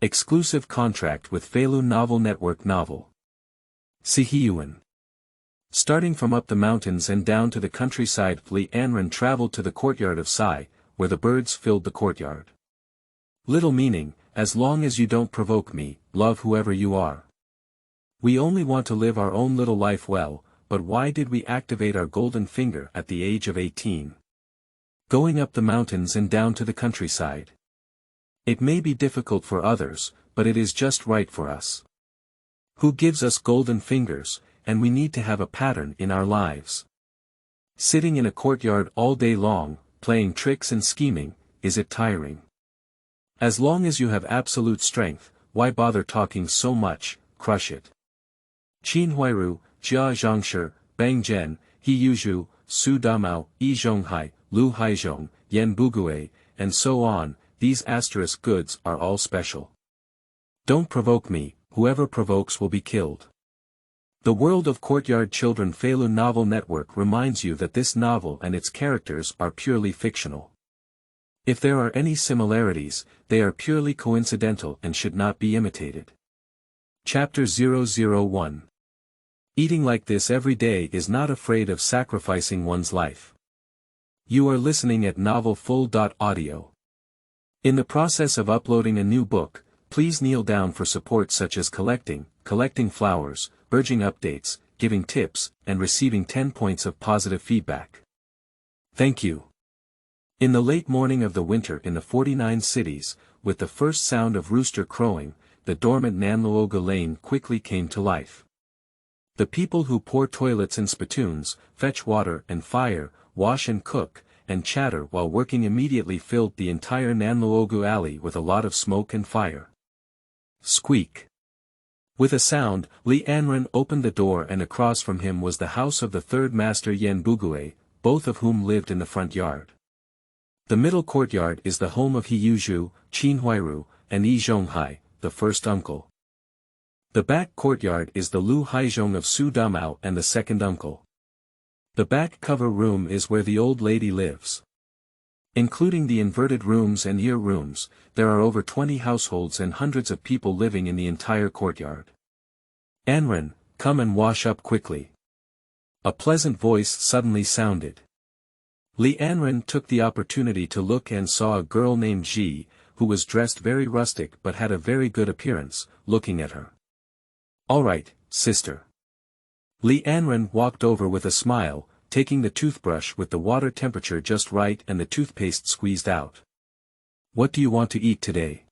Exclusive contract with Feilu Novel Network novel. Siheyuan. Starting from up the mountains and down to the countryside, Li Anren traveled to the courtyard of Sai, where the birds filled the courtyard. Little meaning, as long as you don't provoke me, love whoever you are. We only want to live our own little life well, but why did we activate our golden finger at the age of 18? Going up the mountains and down to the countryside. It may be difficult for others, but it is just right for us. Who gives us golden fingers, and we need to have a pattern in our lives. Sitting in a courtyard all day long, playing tricks and scheming, is it tiring? As long as you have absolute strength, why bother talking so much? Crush it. Qin Huiru, Jia Zhangshi, Bang Zhen, He Yuzhu, Su Damao, Yi Zhonghai, Lu Haizhong, Yan Bugui, and so on, these asterisk goods are all special. Don't provoke me, whoever provokes will be killed. The World of Courtyard Children Feilu Novel Network reminds you that this novel and its characters are purely fictional. If there are any similarities, they are purely coincidental and should not be imitated. Chapter 001. Eating like this every day is not afraid of sacrificing one's life. You are listening at novelfull.audio. In the process of uploading a new book, please kneel down for support such as collecting flowers, urging updates, giving tips, and receiving 10 points of positive feedback. Thank you. In the late morning of the winter in the 49 cities, with the first sound of rooster crowing, the dormant Nanluoga lane quickly came to life. The people who pour toilets and spittoons, fetch water and fire, wash and cook, and chatter while working immediately filled the entire Nanluogu alley with a lot of smoke and fire. Squeak. With a sound, Li Anren opened the door and across from him was the house of the third master Yan Bugui, both of whom lived in the front yard. The middle courtyard is the home of He Yuzhu, Qin Huiru, and Yi Zhonghai, the first uncle. The back courtyard is the Lu Haizhong of Su Damao and the second uncle. The back cover room is where the old lady lives. Including the inverted rooms and ear rooms, there are over 20 households and hundreds of people living in the entire courtyard. Anren, come and wash up quickly. A pleasant voice suddenly sounded. Li Anren took the opportunity to look and saw a girl named Ji, who was dressed very rustic but had a very good appearance, looking at her. All right, sister. Li Anren walked over with a smile, taking the toothbrush with the water temperature just right and the toothpaste squeezed out. What do you want to eat today?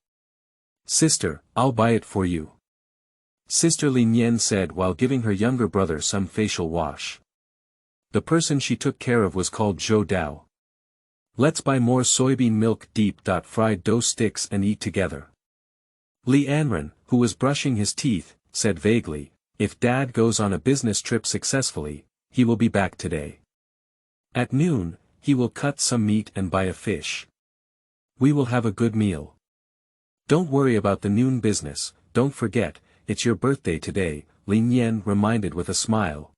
Sister, I'll buy it for you. Sister Li Nian said while giving her younger brother some facial wash. The person she took care of was called Zhou Dao. Let's buy more soybean milk deep-fried dough sticks and eat together. Li Anren, who was brushing his teeth, said vaguely, if Dad goes on a business trip successfully, he will be back today. At noon, he will cut some meat and buy a fish. We will have a good meal. Don't worry about the noon business, don't forget, it's your birthday today, Li Nian reminded with a smile.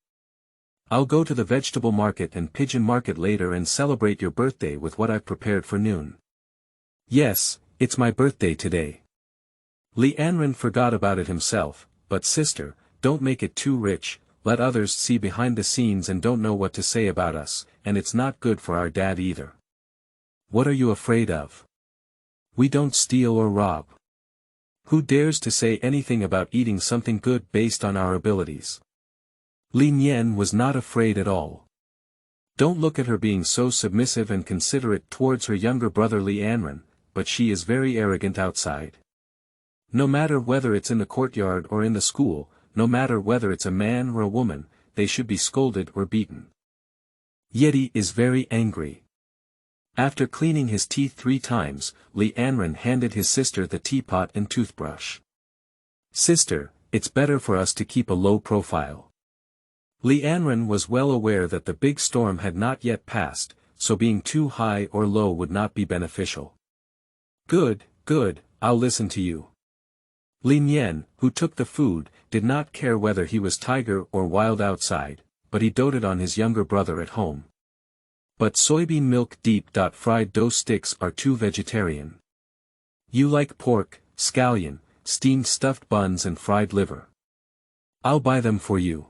I'll go to the vegetable market and pigeon market later and celebrate your birthday with what I've prepared for noon. Yes, it's my birthday today. Li Anren forgot about it himself, but sister, don't make it too rich, let others see behind the scenes and don't know what to say about us, and it's not good for our dad either. What are you afraid of? We don't steal or rob. Who dares to say anything about eating something good based on our abilities? Li Nian was not afraid at all. Don't look at her being so submissive and considerate towards her younger brother Li Anren, but she is very arrogant outside. No matter whether it's in the courtyard or in the school, no matter whether it's a man or a woman, they should be scolded or beaten. Yeti is very angry. After cleaning his teeth 3 times, Li Anren handed his sister the teapot and toothbrush. Sister, it's better for us to keep a low profile. Li Anren was well aware that the big storm had not yet passed, so being too high or low would not be beneficial. Good, I'll listen to you. Li Nian, who took the food, did not care whether he was tiger or wild outside, but he doted on his younger brother at home. But soybean milk deep-fried dough sticks are too vegetarian. You like pork, scallion, steamed stuffed buns and fried liver. I'll buy them for you.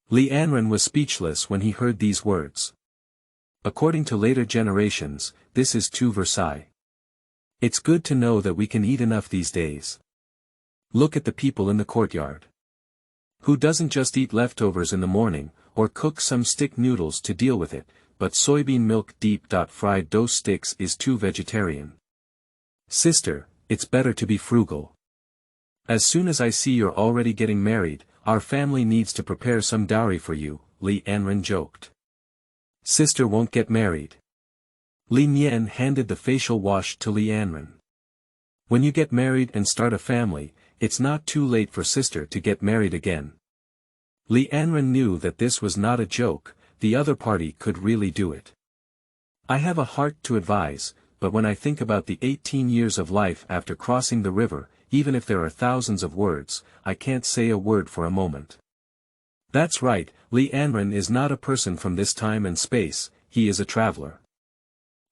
Li Anren was speechless when he heard these words. According to later generations, this is too Versailles. It's good to know that we can eat enough these days. Look at the people in the courtyard. Who doesn't just eat leftovers in the morning, or cook some stick noodles to deal with it, but soybean milk deep fried dough sticks is too vegetarian. Sister, it's better to be frugal. As soon as I see you're already getting married, our family needs to prepare some dowry for you, Li Anren joked. Sister won't get married. Li Nian handed the facial wash to Li Anren. When you get married and start a family, it's not too late for sister to get married again. Li Anren knew that this was not a joke, the other party could really do it. I have a heart to advise, but when I think about the 18 years of life after crossing the river, even if there are thousands of words, I can't say a word for a moment. That's right, Li Anren is not a person from this time and space, he is a traveler.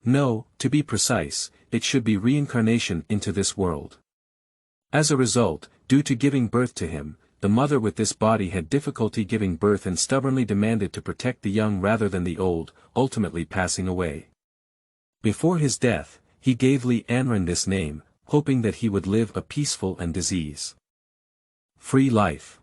No, to be precise, it should be reincarnation into this world. As a result, due to giving birth to him, the mother with this body had difficulty giving birth and stubbornly demanded to protect the young rather than the old, ultimately passing away. Before his death, he gave Li Anren this name, hoping that he would live a peaceful and disease-free life.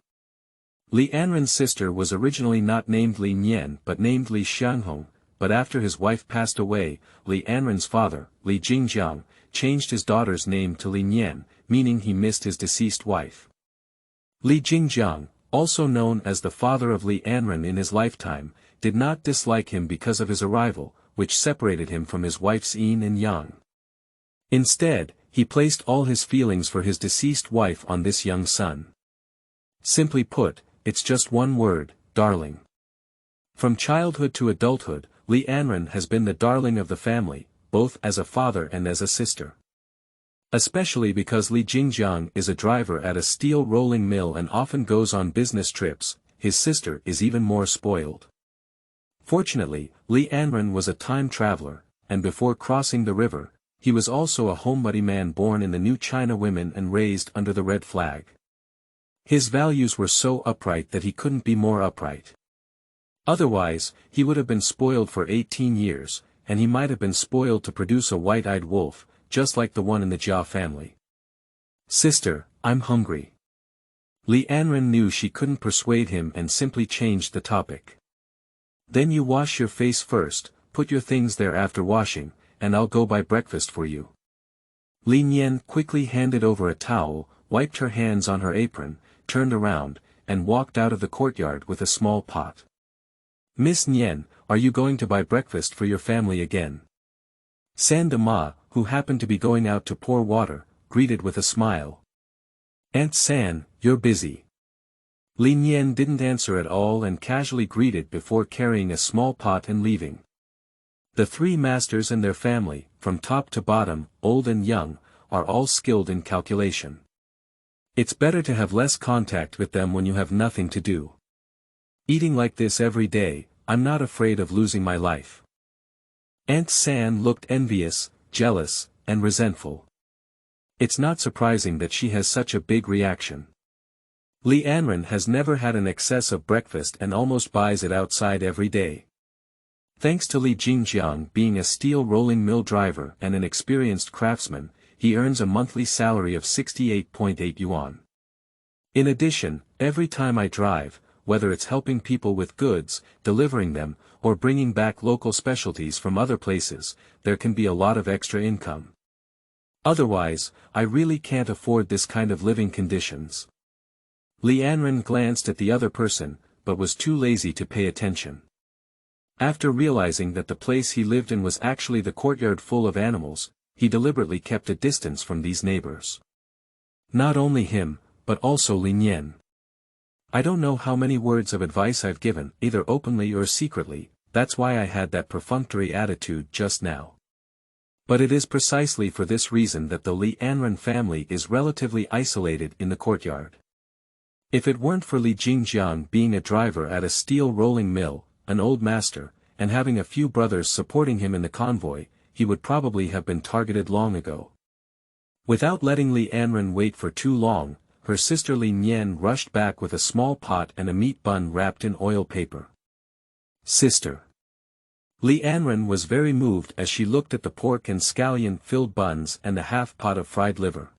Li Anren's sister was originally not named Li Nian but named Li Xianghong, but after his wife passed away, Li Anren's father, Li Jingjiang, changed his daughter's name to Li Nian, meaning he missed his deceased wife. Li Jingjiang, also known as the father of Li Anren in his lifetime, did not dislike him because of his arrival, which separated him from his wife's yin and yang. Instead, he placed all his feelings for his deceased wife on this young son. Simply put, it's just one word, darling. From childhood to adulthood, Li Anren has been the darling of the family, both as a father and as a sister. Especially because Li Jingjiang is a driver at a steel rolling mill and often goes on business trips, his sister is even more spoiled. Fortunately, Li Anren was a time traveler, and before crossing the river, he was also a homebody man born in the new China women and raised under the red flag. His values were so upright that he couldn't be more upright. Otherwise, he would have been spoiled for 18 years, and he might have been spoiled to produce a white-eyed wolf, just like the one in the Jia family. Sister, I'm hungry. Li Anren knew she couldn't persuade him and simply changed the topic. Then you wash your face first, put your things there after washing, and I'll go buy breakfast for you. Li Nian quickly handed over a towel, wiped her hands on her apron, turned around, and walked out of the courtyard with a small pot. Miss Nian, are you going to buy breakfast for your family again? San Ma, who happened to be going out to pour water, greeted with a smile. Aunt San, you're busy. Li Nian didn't answer at all and casually greeted before carrying a small pot and leaving. The three masters and their family, from top to bottom, old and young, are all skilled in calculation. It's better to have less contact with them when you have nothing to do. Eating like this every day, I'm not afraid of losing my life. Aunt San looked envious, jealous, and resentful. It's not surprising that she has such a big reaction. Li Anren has never had an excess of breakfast and almost buys it outside every day. Thanks to Li Jingjiang being a steel rolling mill driver and an experienced craftsman, he earns a monthly salary of 68.8 yuan. In addition, every time I drive, whether it's helping people with goods, delivering them, or bringing back local specialties from other places, there can be a lot of extra income. Otherwise, I really can't afford this kind of living conditions. Li Anren glanced at the other person, but was too lazy to pay attention. After realizing that the place he lived in was actually the courtyard full of animals, he deliberately kept a distance from these neighbors. Not only him, but also Li Nian. I don't know how many words of advice I've given, either openly or secretly, that's why I had that perfunctory attitude just now. But it is precisely for this reason that the Li Anren family is relatively isolated in the courtyard. If it weren't for Li Jingjiang being a driver at a steel rolling mill, an old master, and having a few brothers supporting him in the convoy, he would probably have been targeted long ago. Without letting Li Anren wait for too long, her sister Li Nian rushed back with a small pot and a meat bun wrapped in oil paper. Sister. Li Anren was very moved as she looked at the pork and scallion-filled buns and the half-pot of fried liver.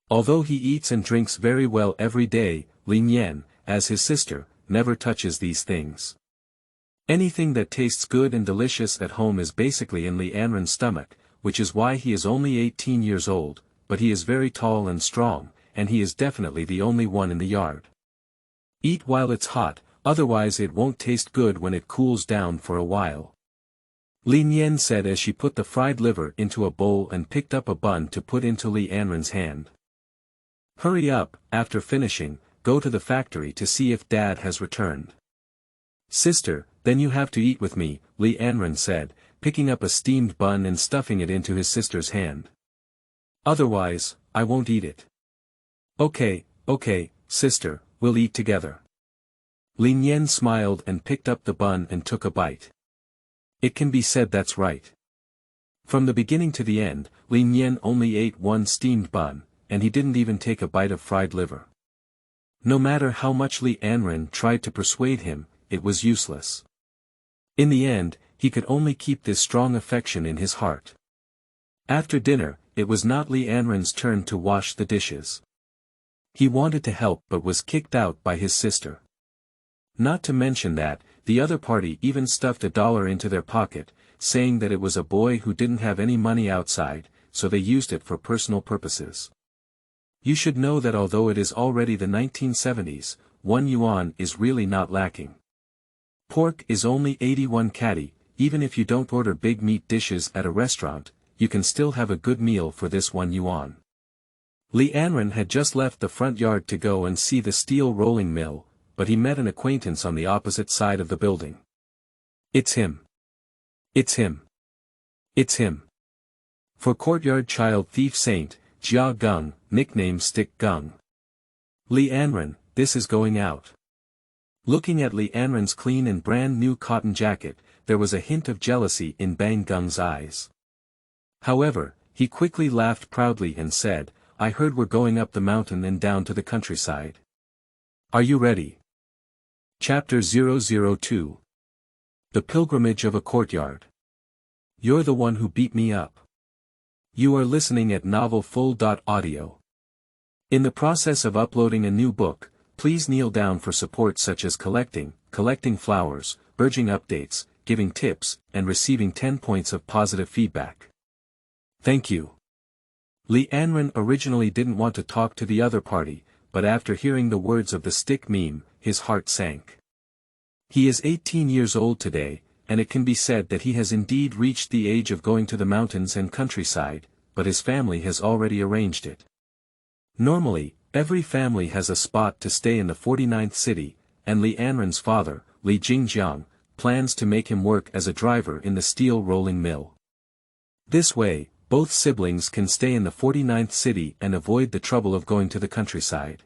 Although he eats and drinks very well every day, Li Nian, as his sister, never touches these things. Anything that tastes good and delicious at home is basically in Li Anren's stomach, which is why he is only 18 years old, but he is very tall and strong, and he is definitely the only one in the yard. Eat while it's hot, otherwise it won't taste good when it cools down for a while. Li Nian said as she put the fried liver into a bowl and picked up a bun to put into Li Anren's hand. Hurry up, after finishing, go to the factory to see if Dad has returned. Sister, then you have to eat with me, Li Anren said, picking up a steamed bun and stuffing it into his sister's hand. Otherwise, I won't eat it. Okay, sister, we'll eat together. Li Nian smiled and picked up the bun and took a bite. It can be said that's right. From the beginning to the end, Li Nian only ate one steamed bun, and he didn't even take a bite of fried liver. No matter how much Li Anren tried to persuade him, it was useless. In the end, he could only keep this strong affection in his heart. After dinner, it was not Li Anren's turn to wash the dishes. He wanted to help but was kicked out by his sister. Not to mention that, the other party even stuffed $1 into their pocket, saying that it was a boy who didn't have any money outside, so they used it for personal purposes. You should know that although it is already the 1970s, 1 yuan is really not lacking. Pork is only 81 kati, even if you don't order big meat dishes at a restaurant, you can still have a good meal for this 1 yuan. Li Anren had just left the front yard to go and see the steel rolling mill, but he met an acquaintance on the opposite side of the building. It's him. It's him. It's him. For Courtyard child thief saint, Jia Gung, nickname Stick Gung. Li Anren, this is going out. Looking at Li Anren's clean and brand new cotton jacket, there was a hint of jealousy in Bang Gung's eyes. However, he quickly laughed proudly and said, I heard we're going up the mountain and down to the countryside. Are you ready? Chapter 002. The Pilgrimage of a Courtyard. You're the one who beat me up. You are listening at novelfull.audio. In the process of uploading a new book, please kneel down for support such as collecting flowers, urging updates, giving tips, and receiving 10 points of positive feedback. Thank you. Li Anren originally didn't want to talk to the other party, but after hearing the words of the stick meme, his heart sank. He is 18 years old today, and it can be said that he has indeed reached the age of going to the mountains and countryside, but his family has already arranged it. Normally, every family has a spot to stay in the 49th city, and Li Anren's father, Li Jingjiang, plans to make him work as a driver in the steel rolling mill. This way, both siblings can stay in the 49th city and avoid the trouble of going to the countryside.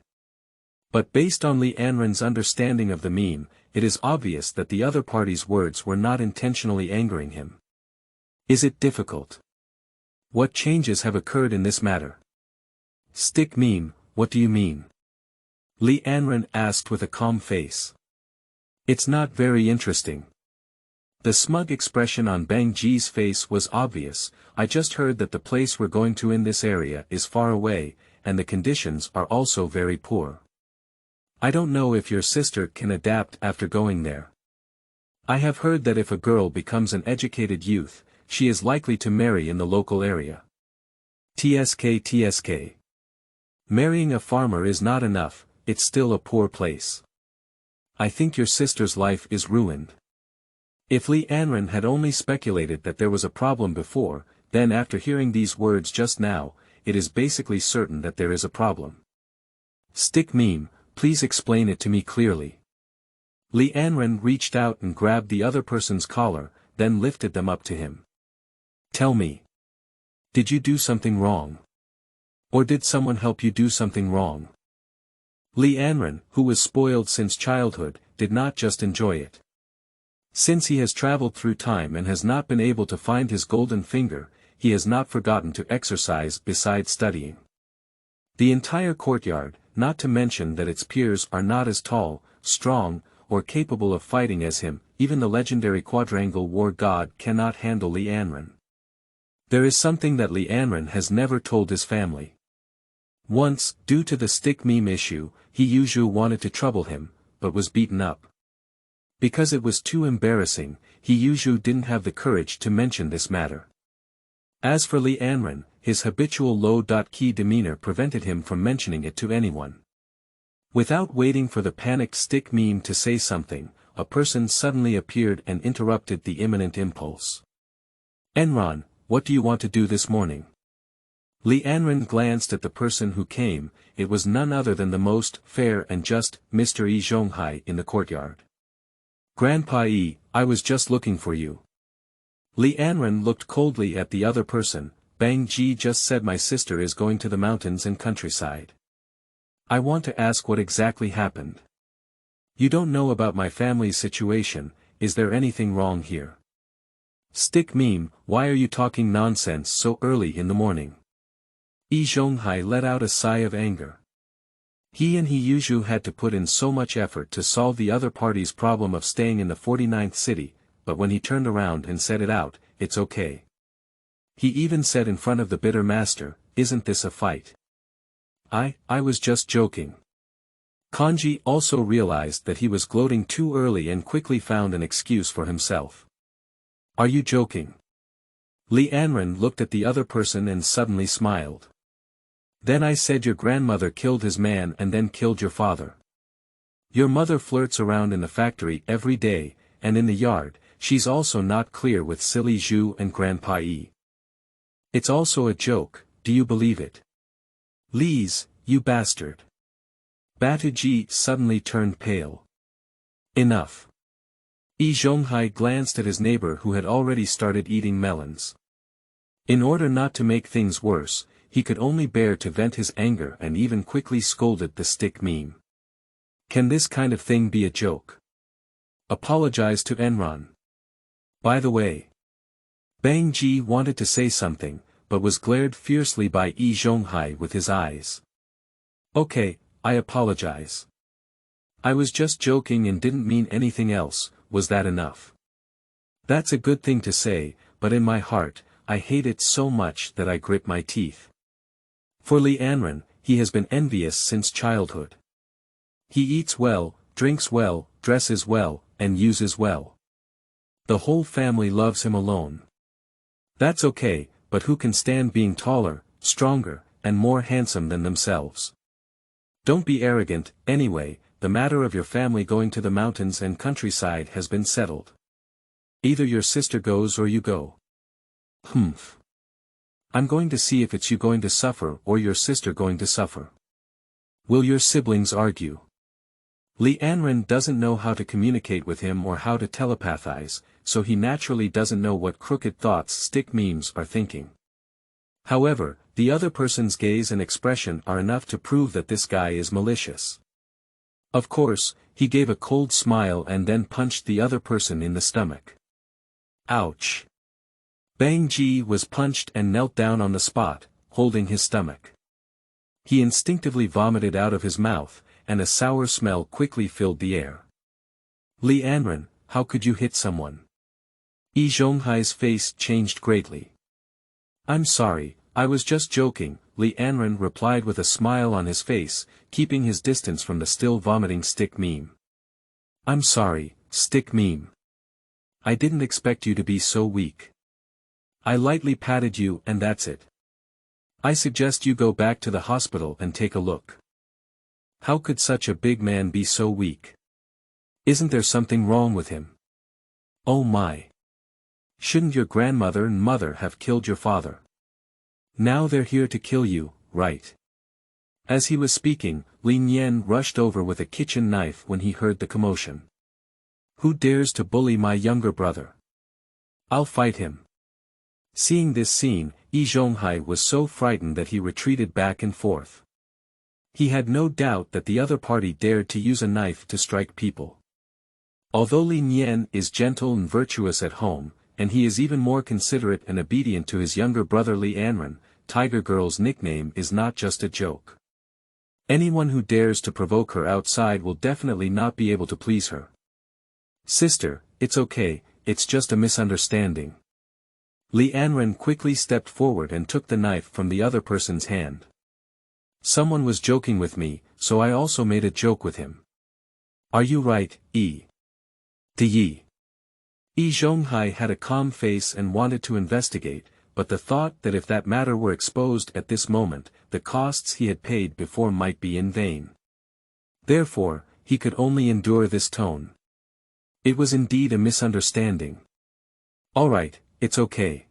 But based on Li Anren's understanding of the meme, it is obvious that the other party's words were not intentionally angering him. Is it difficult? What changes have occurred in this matter? Stick meme, what do you mean? Li Anren asked with a calm face. It's not very interesting. The smug expression on Bang Ji's face was obvious. I just heard that the place we're going to in this area is far away, and the conditions are also very poor. I don't know if your sister can adapt after going there. I have heard that if a girl becomes an educated youth, she is likely to marry in the local area. TSK. Marrying a farmer is not enough, it's still a poor place. I think your sister's life is ruined. If Li Anren had only speculated that there was a problem before, then after hearing these words just now, it is basically certain that there is a problem. Stick meme, please explain it to me clearly. Li Anren reached out and grabbed the other person's collar, then lifted them up to him. Tell me. Did you do something wrong? Or did someone help you do something wrong? Li Anren, who was spoiled since childhood, did not just enjoy it. Since he has traveled through time and has not been able to find his golden finger, he has not forgotten to exercise besides studying. The entire courtyard, not to mention that its peers are not as tall, strong, or capable of fighting as him, even the legendary quadrangle war god cannot handle Li Anren. There is something that Li Anren has never told his family. Once, due to the stick meme issue, Siheyuan wanted to trouble him, but was beaten up. Because it was too embarrassing, Siheyuan didn't have the courage to mention this matter. As for Li Anren, his habitual low-key demeanor prevented him from mentioning it to anyone. Without waiting for the panicked stick meme to say something, a person suddenly appeared and interrupted the imminent impulse. "Enron, what do you want to do this morning?" Li Anren glanced at the person who came. It was none other than the most fair and just Mr. Yi Zhonghai in the courtyard. "Grandpa Yi, I was just looking for you." Li Anren looked coldly at the other person. "Bang Ji just said my sister is going to the mountains and countryside. I want to ask what exactly happened. You don't know about my family's situation, is there anything wrong here?" "Stick meme, why are you talking nonsense so early in the morning?" Yi Zhonghai let out a sigh of anger. He and Siheyuan had to put in so much effort to solve the other party's problem of staying in the 49th city, but when he turned around and said it out, "It's okay." He even said in front of the bitter master, "Isn't this a fight? I was just joking." Kanji also realized that he was gloating too early and quickly found an excuse for himself. "Are you joking?" Li Anren looked at the other person and suddenly smiled. "Then I said your grandmother killed his man and then killed your father. Your mother flirts around in the factory every day, and in the yard, she's also not clear with silly Zhu and Grandpa Yi. It's also a joke, do you believe it? Lise, you bastard." Batuji suddenly turned pale. "Enough." Yi Zhonghai glanced at his neighbor who had already started eating melons. In order not to make things worse, he could only bear to vent his anger and even quickly scolded the stick meme. "Can this kind of thing be a joke? Apologize to Enron. By the way." Bang Ji wanted to say something, but was glared fiercely by Yi Zhonghai with his eyes. "Okay, I apologize. I was just joking and didn't mean anything else, was that enough?" "That's a good thing to say, but in my heart, I hate it so much that I grit my teeth." For Li Anren, he has been envious since childhood. He eats well, drinks well, dresses well, and uses well. The whole family loves him alone. That's okay, but who can stand being taller, stronger, and more handsome than themselves? Don't be arrogant. Anyway, the matter of your family going to the mountains and countryside has been settled. Either your sister goes or you go. Humph. I'm going to see if it's you going to suffer or your sister going to suffer. Will your siblings argue? Li Anren doesn't know how to communicate with him or how to telepathize, so he naturally doesn't know what crooked thoughts stick memes are thinking. However, the other person's gaze and expression are enough to prove that this guy is malicious. Of course, he gave a cold smile and then punched the other person in the stomach. Ouch. Bang Ji was punched and knelt down on the spot, holding his stomach. He instinctively vomited out of his mouth, and a sour smell quickly filled the air. Li Anren, how could you hit someone? Yi Zhonghai's face changed greatly. I'm sorry, I was just joking, Li Anren replied with a smile on his face, keeping his distance from the still vomiting stick meme. I'm sorry, stick meme. I didn't expect you to be so weak. I lightly patted you and that's it. I suggest you go back to the hospital and take a look. How could such a big man be so weak? Isn't there something wrong with him? Oh my. Shouldn't your grandmother and mother have killed your father? Now they're here to kill you, right? As he was speaking, Li Nian rushed over with a kitchen knife when he heard the commotion. Who dares to bully my younger brother? I'll fight him. Seeing this scene, Yi Zhonghai was so frightened that he retreated back and forth. He had no doubt that the other party dared to use a knife to strike people. Although Li Nian is gentle and virtuous at home, and he is even more considerate and obedient to his younger brother Li Anren. Tiger Girl's nickname is not just a joke. Anyone who dares to provoke her outside will definitely not be able to please her. Sister, it's okay, it's just a misunderstanding. Li Anren quickly stepped forward and took the knife from the other person's hand. Someone was joking with me, so I also made a joke with him. Are you right, Yi? Yi Zhonghai had a calm face and wanted to investigate, but the thought that if that matter were exposed at this moment, the costs he had paid before might be in vain. Therefore, he could only endure this tone. It was indeed a misunderstanding. Alright, it's okay.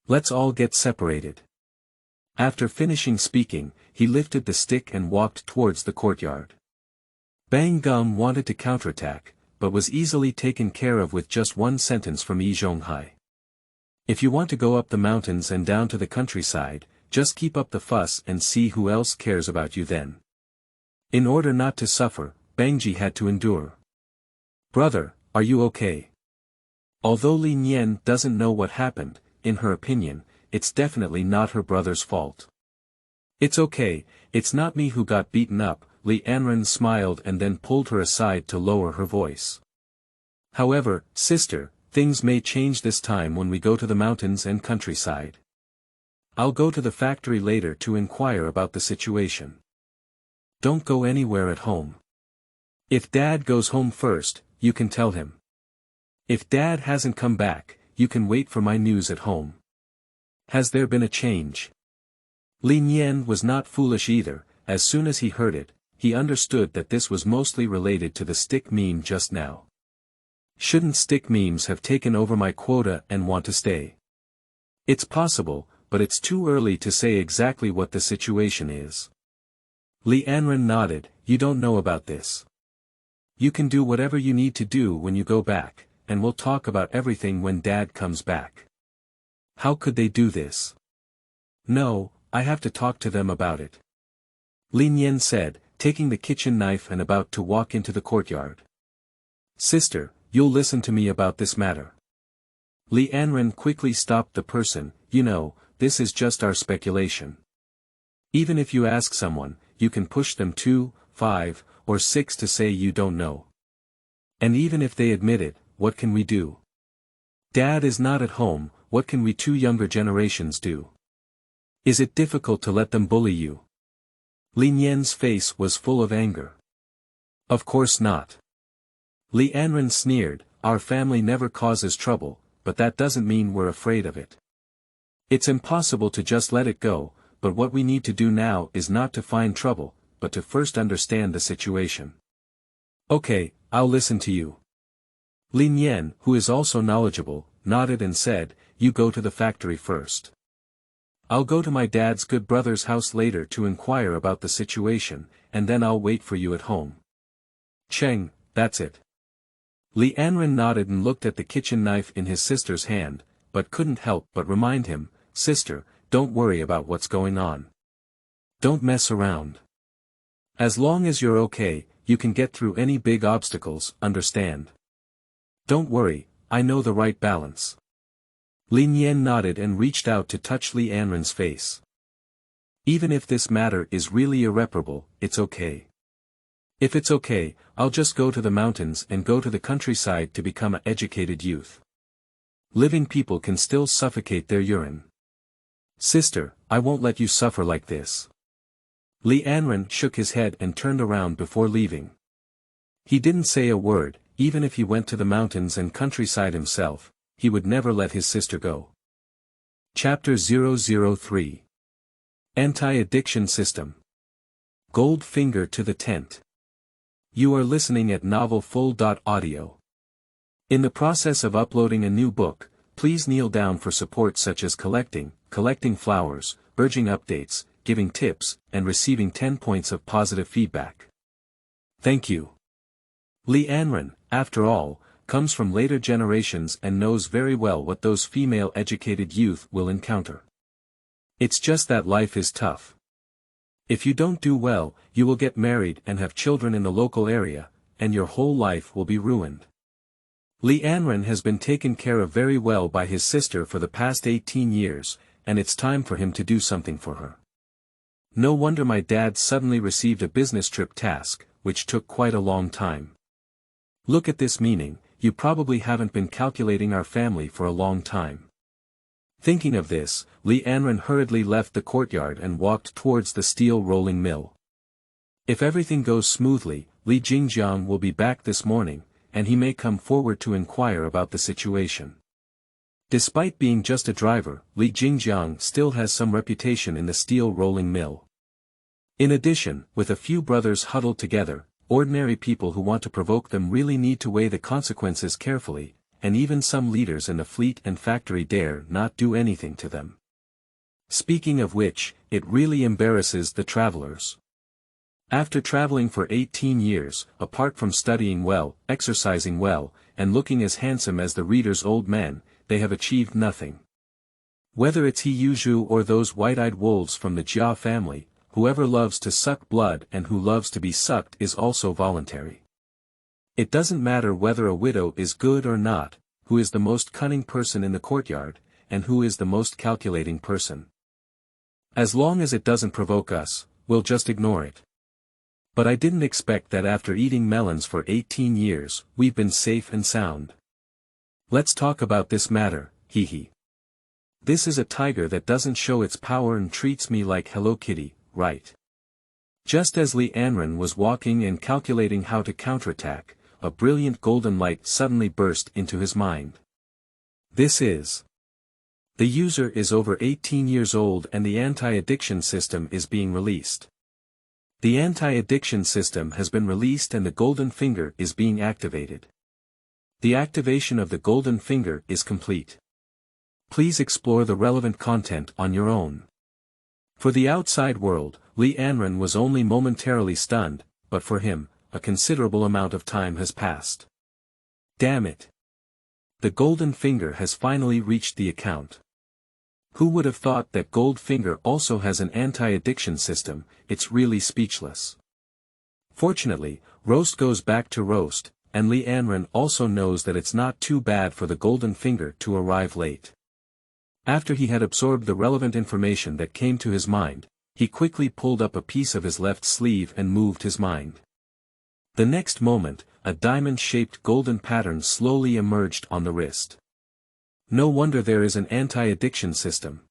Let's all get separated. After finishing speaking, he lifted the stick and walked towards the courtyard. Bang Gum wanted to counterattack, but was easily taken care of with just one sentence from Yi Zhonghai. If you want to go up the mountains and down to the countryside, just keep up the fuss and see who else cares about you then. In order not to suffer, Bangji had to endure. Brother, are you okay? Although Li Nian doesn't know what happened, in her opinion, it's definitely not her brother's fault. It's okay, it's not me who got beaten up. Li Anren smiled and then pulled her aside to lower her voice. However, sister, things may change this time when we go to the mountains and countryside. I'll go to the factory later to inquire about the situation. Don't go anywhere at home. If Dad goes home first, you can tell him. If Dad hasn't come back, you can wait for my news at home. Has there been a change? Li Nian was not foolish either. As soon as he heard it, he understood that this was mostly related to the stick meme just now. Shouldn't stick memes have taken over my quota and want to stay? It's possible, but it's too early to say exactly what the situation is. Li Anren nodded. You don't know about this. You can do whatever you need to do when you go back, and we'll talk about everything when Dad comes back. How could they do this? No, I have to talk to them about it. Li Nian said, taking the kitchen knife and about to walk into the courtyard. Sister, you'll listen to me about this matter. Li Anren quickly stopped the person. You know, this is just our speculation. Even if you ask someone, you can push them 2, 5, or 6 to say you don't know. And even if they admit it, what can we do? Dad is not at home, what can we two younger generations do? Is it difficult to let them bully you? Li Nian's face was full of anger. Of course not. Li Anren sneered, our family never causes trouble, but that doesn't mean we're afraid of it. It's impossible to just let it go, but what we need to do now is not to find trouble, but to first understand the situation. Okay, I'll listen to you. Li Nian, who is also knowledgeable, nodded and said, you go to the factory first. I'll go to my dad's good brother's house later to inquire about the situation, and then I'll wait for you at home. Cheng, that's it. Li Anren nodded and looked at the kitchen knife in his sister's hand, but couldn't help but remind him, sister, don't worry about what's going on. Don't mess around. As long as you're okay, you can get through any big obstacles, understand? Don't worry, I know the right balance. Li Nian nodded and reached out to touch Li Anren's face. Even if this matter is really irreparable, it's okay. If it's okay, I'll just go to the mountains and go to the countryside to become an educated youth. Living people can still suffocate their urine. Sister, I won't let you suffer like this. Li Anren shook his head and turned around before leaving. He didn't say a word. Even if he went to the mountains and countryside himself, he would never let his sister go. Chapter 003. Anti-Addiction System. Gold Finger to the Tent. You are listening at novelfull.audio. In the process of uploading a new book, please kneel down for support such as collecting flowers, urging updates, giving tips, and receiving 10 points of positive feedback. Thank you. Li Anren, after all, comes from later generations and knows very well what those female educated youth will encounter. It's just that life is tough. If you don't do well, you will get married and have children in the local area, and your whole life will be ruined. Li Anren has been taken care of very well by his sister for the past 18 years, and it's time for him to do something for her. No wonder my dad suddenly received a business trip task, which took quite a long time. Look at this meaning, you probably haven't been calculating our family for a long time. Thinking of this, Li Anren hurriedly left the courtyard and walked towards the steel rolling mill. If everything goes smoothly, Li Jingjiang will be back this morning, and he may come forward to inquire about the situation. Despite being just a driver, Li Jingjiang still has some reputation in the steel rolling mill. In addition, with a few brothers huddled together, ordinary people who want to provoke them really need to weigh the consequences carefully, and even some leaders in the fleet and factory dare not do anything to them. Speaking of which, it really embarrasses the travelers. After traveling for 18 years, apart from studying well, exercising well, and looking as handsome as the reader's old man, they have achieved nothing. Whether it's He Yuzhu or those white-eyed wolves from the Jia family, whoever loves to suck blood and who loves to be sucked is also voluntary. It doesn't matter whether a widow is good or not, who is the most cunning person in the courtyard, and who is the most calculating person. As long as it doesn't provoke us, we'll just ignore it. But I didn't expect that after eating melons for 18 years, we've been safe and sound. Let's talk about this matter, hee. This is a tiger that doesn't show its power and treats me like Hello Kitty, right? Just as Li Anren was walking and calculating how to counterattack, a brilliant golden light suddenly burst into his mind. This is. The user is over 18 years old and the anti-addiction system is being released. The anti-addiction system has been released and the golden finger is being activated. The activation of the golden finger is complete. Please explore the relevant content on your own. For the outside world, Li Anren was only momentarily stunned, but for him, a considerable amount of time has passed. Damn it! The golden finger has finally reached the account. Who would have thought that gold finger also has an anti-addiction system? It's really speechless. Fortunately, roast goes back to roast, and Li Anren also knows that it's not too bad for the golden finger to arrive late. After he had absorbed the relevant information that came to his mind, he quickly pulled up a piece of his left sleeve and moved his mind. The next moment, a diamond-shaped golden pattern slowly emerged on the wrist. No wonder there is an anti-addiction system.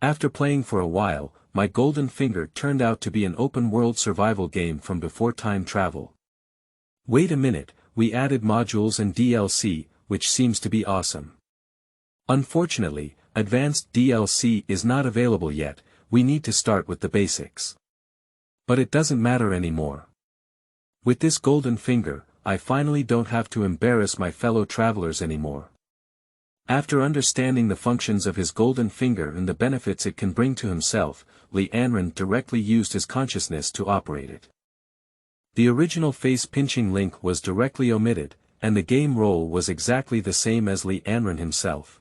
After playing for a while, my golden finger turned out to be an open-world survival game from before time travel. Wait a minute, we added modules and DLC, which seems to be awesome. Unfortunately, advanced DLC is not available yet, we need to start with the basics. But it doesn't matter anymore. With this golden finger, I finally don't have to embarrass my fellow travelers anymore. After understanding the functions of his golden finger and the benefits it can bring to himself, Li Anren directly used his consciousness to operate it. The original face-pinching link was directly omitted, and the game role was exactly the same as Li Anren himself.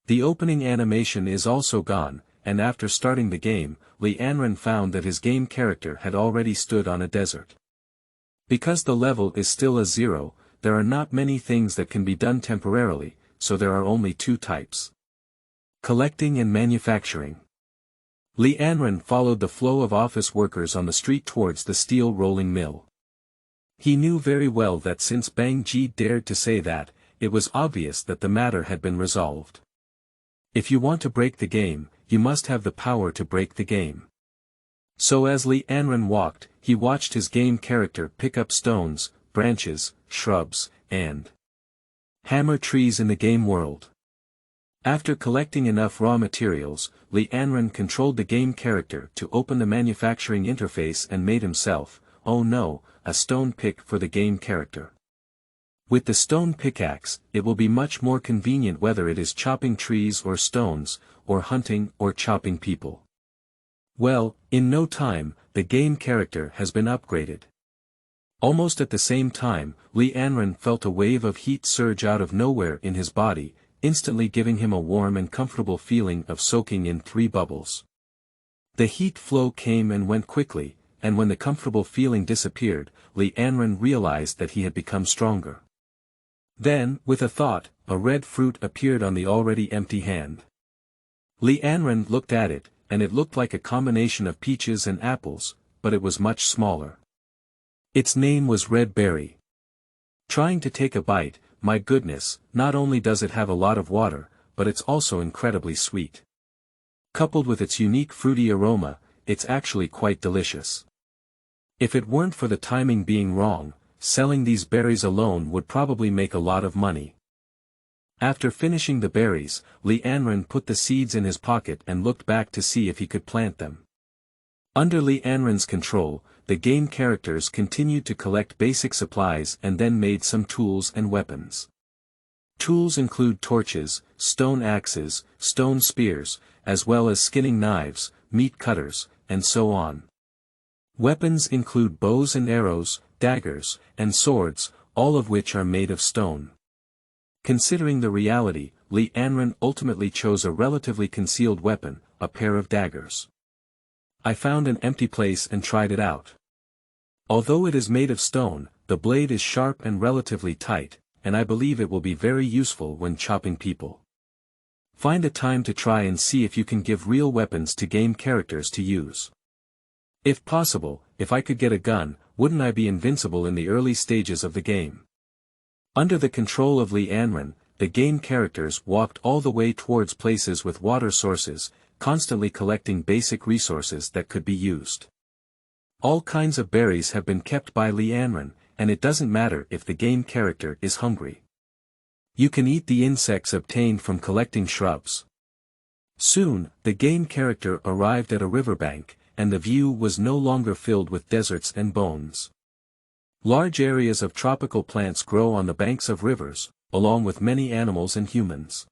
The opening animation is also gone, and after starting the game, Li Anren found that his game character had already stood on a desert. Because the level is still a 0, there are not many things that can be done temporarily, so there are only two types. Collecting and manufacturing. Li Anren followed the flow of office workers on the street towards the steel rolling mill. He knew very well that since Bang Ji dared to say that, it was obvious that the matter had been resolved. If you want to break the game, you must have the power to break the game. So as Li Anren walked, he watched his game character pick up stones, branches, shrubs, and hammer trees in the game world. After collecting enough raw materials, Li Anren controlled the game character to open the manufacturing interface and made himself, oh no, a stone pick for the game character. With the stone pickaxe, it will be much more convenient whether it is chopping trees or stones, or hunting or chopping people. Well, in no time, the game character has been upgraded. Almost at the same time, Li Anren felt a wave of heat surge out of nowhere in his body, instantly giving him a warm and comfortable feeling of soaking in 3 bubbles. The heat flow came and went quickly, and when the comfortable feeling disappeared, Li Anren realized that he had become stronger. Then, with a thought, a red fruit appeared on the already empty hand. Li Anren looked at it, and it looked like a combination of peaches and apples, but it was much smaller. Its name was Red Berry. Trying to take a bite, my goodness, not only does it have a lot of water, but it's also incredibly sweet. Coupled with its unique fruity aroma, it's actually quite delicious. If it weren't for the timing being wrong, selling these berries alone would probably make a lot of money. After finishing the berries, Li Anren put the seeds in his pocket and looked back to see if he could plant them. Under Li Anren's control, the game characters continued to collect basic supplies and then made some tools and weapons. Tools include torches, stone axes, stone spears, as well as skinning knives, meat cutters, and so on. Weapons include bows and arrows, daggers, and swords, all of which are made of stone. Considering the reality, Li Anren ultimately chose a relatively concealed weapon, a pair of daggers. I found an empty place and tried it out. Although it is made of stone, the blade is sharp and relatively tight, and I believe it will be very useful when chopping people. Find a time to try and see if you can give real weapons to game characters to use. If possible, if I could get a gun, wouldn't I be invincible in the early stages of the game? Under the control of Li Anren, the game characters walked all the way towards places with water sources, constantly collecting basic resources that could be used. All kinds of berries have been kept by Li Anren, and it doesn't matter if the game character is hungry. You can eat the insects obtained from collecting shrubs. Soon, the game character arrived at a riverbank, and the view was no longer filled with deserts and bones. Large areas of tropical plants grow on the banks of rivers, along with many animals and humans.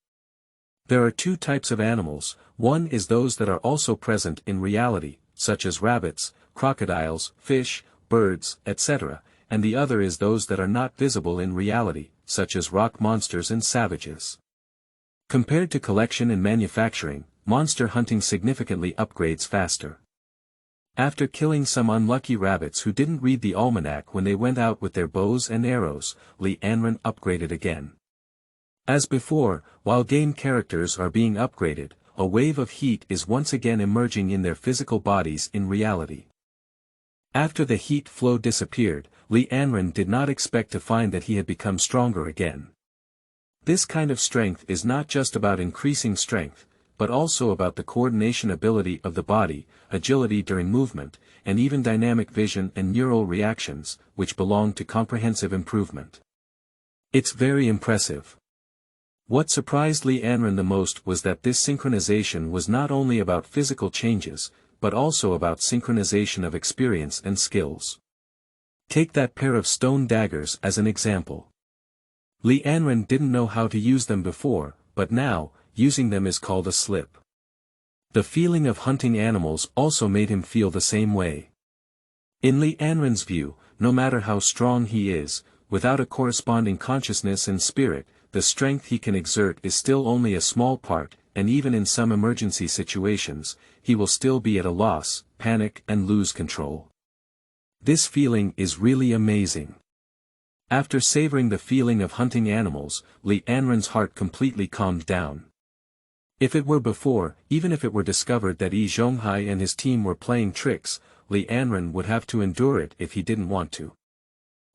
There are two types of animals, one is those that are also present in reality, such as rabbits, crocodiles, fish, birds, etc., and the other is those that are not visible in reality, such as rock monsters and savages. Compared to collection and manufacturing, monster hunting significantly upgrades faster. After killing some unlucky rabbits who didn't read the almanac when they went out with their bows and arrows, Li Anren upgraded again. As before, while game characters are being upgraded, a wave of heat is once again emerging in their physical bodies in reality. After the heat flow disappeared, Li Anren did not expect to find that he had become stronger again. This kind of strength is not just about increasing strength, but also about the coordination ability of the body, agility during movement, and even dynamic vision and neural reactions, which belong to comprehensive improvement. It's very impressive. What surprised Li Anren the most was that this synchronization was not only about physical changes, but also about synchronization of experience and skills. Take that pair of stone daggers as an example. Li Anren didn't know how to use them before, but now, using them is called a slip. The feeling of hunting animals also made him feel the same way. In Li Anren's view, no matter how strong he is, without a corresponding consciousness and spirit, the strength he can exert is still only a small part, and even in some emergency situations, he will still be at a loss, panic and lose control. This feeling is really amazing. After savoring the feeling of hunting animals, Li Anren's heart completely calmed down. If it were before, even if it were discovered that Yi Zhonghai and his team were playing tricks, Li Anren would have to endure it if he didn't want to.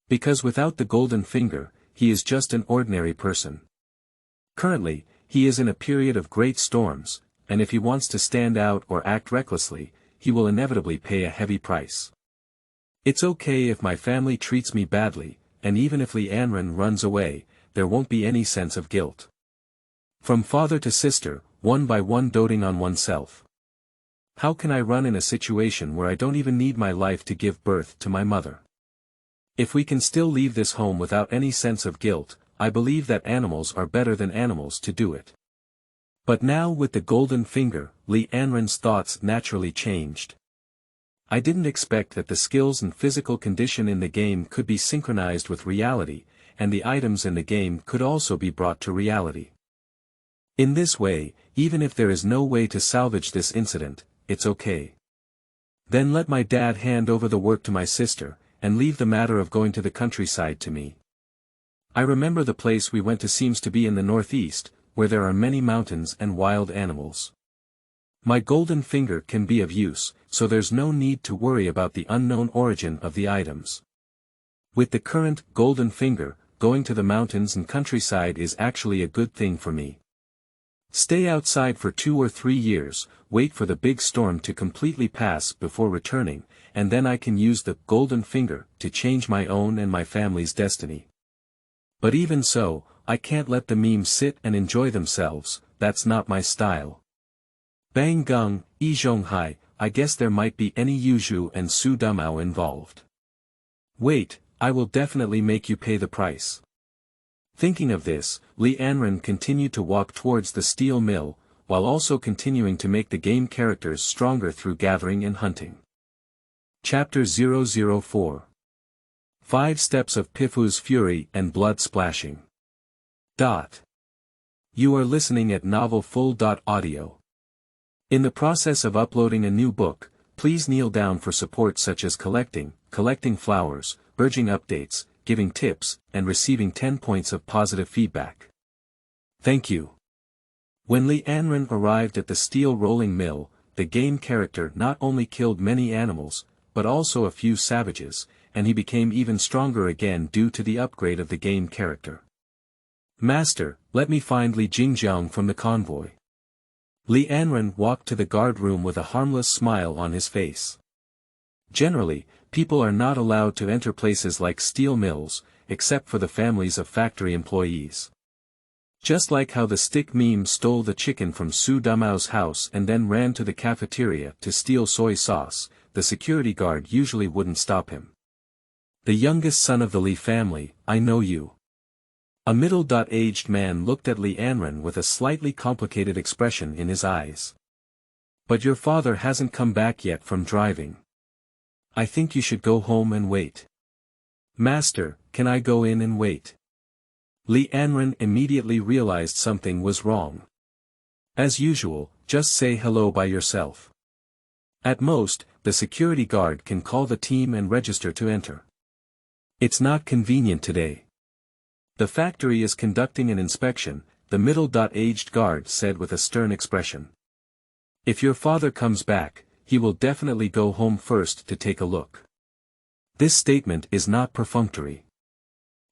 Because without the golden finger, he is just an ordinary person. Currently, he is in a period of great storms, and if he wants to stand out or act recklessly, he will inevitably pay a heavy price. It's okay if my family treats me badly, and even if Li Anren runs away, there won't be any sense of guilt. From father to sister, one by one doting on oneself. How can I run in a situation where I don't even need my life to give birth to my mother? If we can still leave this home without any sense of guilt, I believe that animals are better than animals to do it. But now with the golden finger, Li Anren's thoughts naturally changed. I didn't expect that the skills and physical condition in the game could be synchronized with reality, and the items in the game could also be brought to reality. In this way, even if there is no way to salvage this incident, it's okay. Then let my dad hand over the work to my sister, and leave the matter of going to the countryside to me. I remember the place we went to seems to be in the northeast, where there are many mountains and wild animals. My golden finger can be of use, so there's no need to worry about the unknown origin of the items. With the current golden finger, going to the mountains and countryside is actually a good thing for me. Stay outside for 2 or 3 years, wait for the big storm to completely pass before returning, and then I can use the golden finger to change my own and my family's destiny. But even so, I can't let the memes sit and enjoy themselves, that's not my style. Bang Gung, Yi Zhonghai, I guess there might be any Yuzhu and Su Dumao involved. Wait, I will definitely make you pay the price. Thinking of this, Li Anren continued to walk towards the steel mill, while also continuing to make the game characters stronger through gathering and hunting. Chapter 004. 5 Steps of Pifu's Fury and Blood Splashing. You are listening at novelfull.audio. In the process of uploading a new book, please kneel down for support such as collecting flowers, urging updates, giving tips, and receiving 10 points of positive feedback. Thank you. When Li Anren arrived at the steel rolling mill, the game character not only killed many animals, but also a few savages, and he became even stronger again due to the upgrade of the game character. Master, let me find Li Jingjiang from the convoy. Li Anren walked to the guard room with a harmless smile on his face. Generally, people are not allowed to enter places like steel mills, except for the families of factory employees. Just like how the stick meme stole the chicken from Su Damao's house and then ran to the cafeteria to steal soy sauce, the security guard usually wouldn't stop him. The youngest son of the Li family, I know you. A middle-aged man looked at Li Anren with a slightly complicated expression in his eyes. But your father hasn't come back yet from driving. I think you should go home and wait. Master, can I go in and wait? Li Anren immediately realized something was wrong. As usual, just say hello by yourself. At most, the security guard can call the team and register to enter. It's not convenient today. The factory is conducting an inspection, the middle-aged guard said with a stern expression. If your father comes back, he will definitely go home first to take a look. This statement is not perfunctory.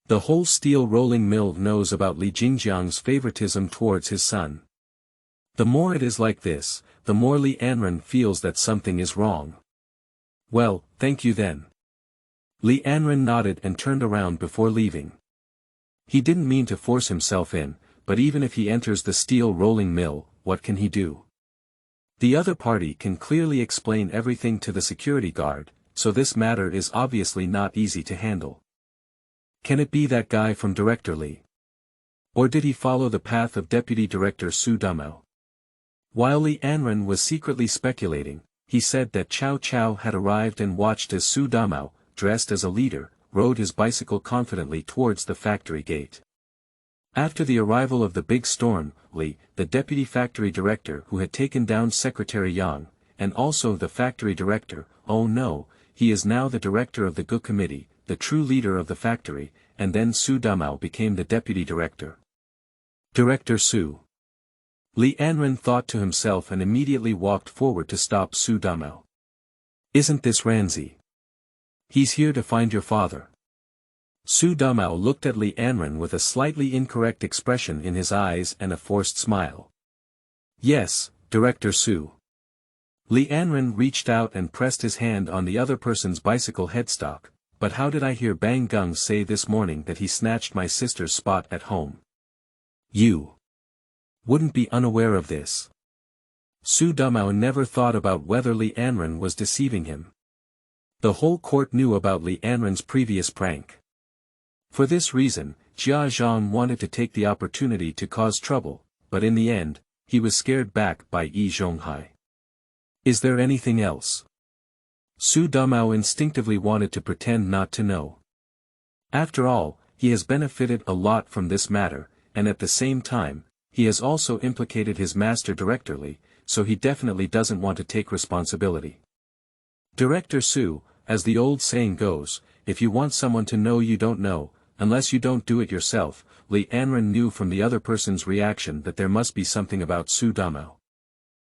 The whole steel rolling mill knows about Li Jingjiang's favoritism towards his son. The more it is like this, the more Li Anren feels that something is wrong. Well, thank you then. Li Anren nodded and turned around before leaving. He didn't mean to force himself in, but even if he enters the steel rolling mill, what can he do? The other party can clearly explain everything to the security guard, so this matter is obviously not easy to handle. Can it be that guy from Director Li? Or did he follow the path of Deputy Director Su Dumao? While Li Anren was secretly speculating, he said that Cao Cao had arrived and watched as Su Dumao, dressed as a leader, rode his bicycle confidently towards the factory gate. After the arrival of the big storm, Li, the deputy factory director who had taken down Secretary Yang, and also the factory director, oh no, he is now the director of the Gu committee, the true leader of the factory, and then Su Dumao became the deputy director. Director Su. Li Anren thought to himself and immediately walked forward to stop Su Dumao. Isn't this Ranzi? He's here to find your father. Su Dumao looked at Li Anren with a slightly incorrect expression in his eyes and a forced smile. Yes, Director Su. Li Anren reached out and pressed his hand on the other person's bicycle headstock, but how did I hear Bang Gung say this morning that he snatched my sister's spot at home? You wouldn't be unaware of this. Su Dumao never thought about whether Li Anren was deceiving him. The whole court knew about Li Anren's previous prank. For this reason, Jia Zhang wanted to take the opportunity to cause trouble, but in the end, he was scared back by Yi Zhonghai. Is there anything else? Su Dumao instinctively wanted to pretend not to know. After all, he has benefited a lot from this matter, and at the same time, he has also implicated his master directly, so he definitely doesn't want to take responsibility. Director Su, as the old saying goes, if you want someone to know you don't know, unless you don't do it yourself. Li Anren knew from the other person's reaction that there must be something about Su Damao.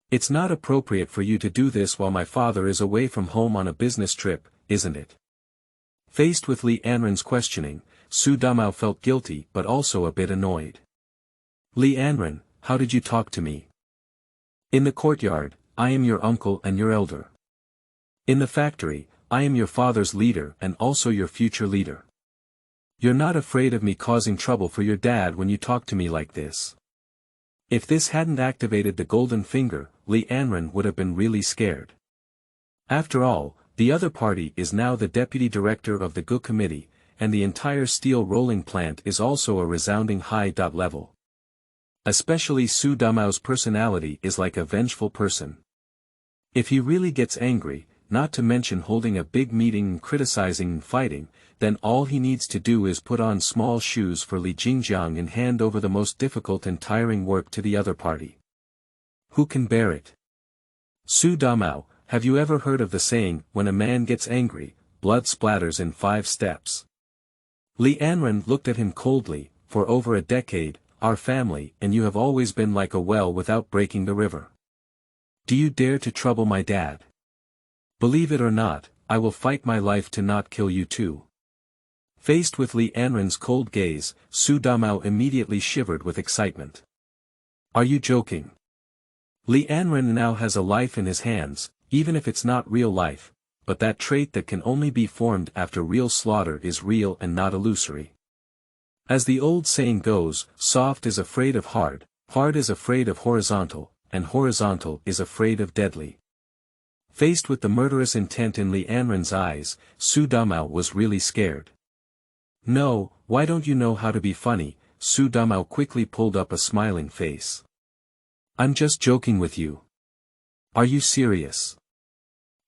It's not appropriate for you to do this while my father is away from home on a business trip, isn't it? Faced with Li Anren's questioning, Su Damao felt guilty but also a bit annoyed. Li Anren, how did you talk to me? In the courtyard, I am your uncle and your elder. In the factory, I am your father's leader and also your future leader. You're not afraid of me causing trouble for your dad when you talk to me like this. If this hadn't activated the golden finger, Li Anren would have been really scared. After all, the other party is now the deputy director of the GU committee, and the entire steel rolling plant is also a resounding high level. Especially Su Damao's personality is like a vengeful person. If he really gets angry, not to mention holding a big meeting and criticizing and fighting, then all he needs to do is put on small shoes for Li Jingjiang and hand over the most difficult and tiring work to the other party. Who can bear it? Su Damao, have you ever heard of the saying, when a man gets angry, blood splatters in 5 steps? Li Anren looked at him coldly. For over a decade, our family and you have always been like a well without breaking the river. Do you dare to trouble my dad? Believe it or not, I will fight my life to not kill you too. Faced with Li Anren's cold gaze, Su Damao immediately shivered with excitement. Are you joking? Li Anren now has a life in his hands, even if it's not real life, but that trait that can only be formed after real slaughter is real and not illusory. As the old saying goes, soft is afraid of hard is afraid of horizontal, and horizontal is afraid of deadly. Faced with the murderous intent in Li Anren's eyes, Su Damao was really scared. No, why don't you know how to be funny? Su Damao quickly pulled up a smiling face. I'm just joking with you. Are you serious?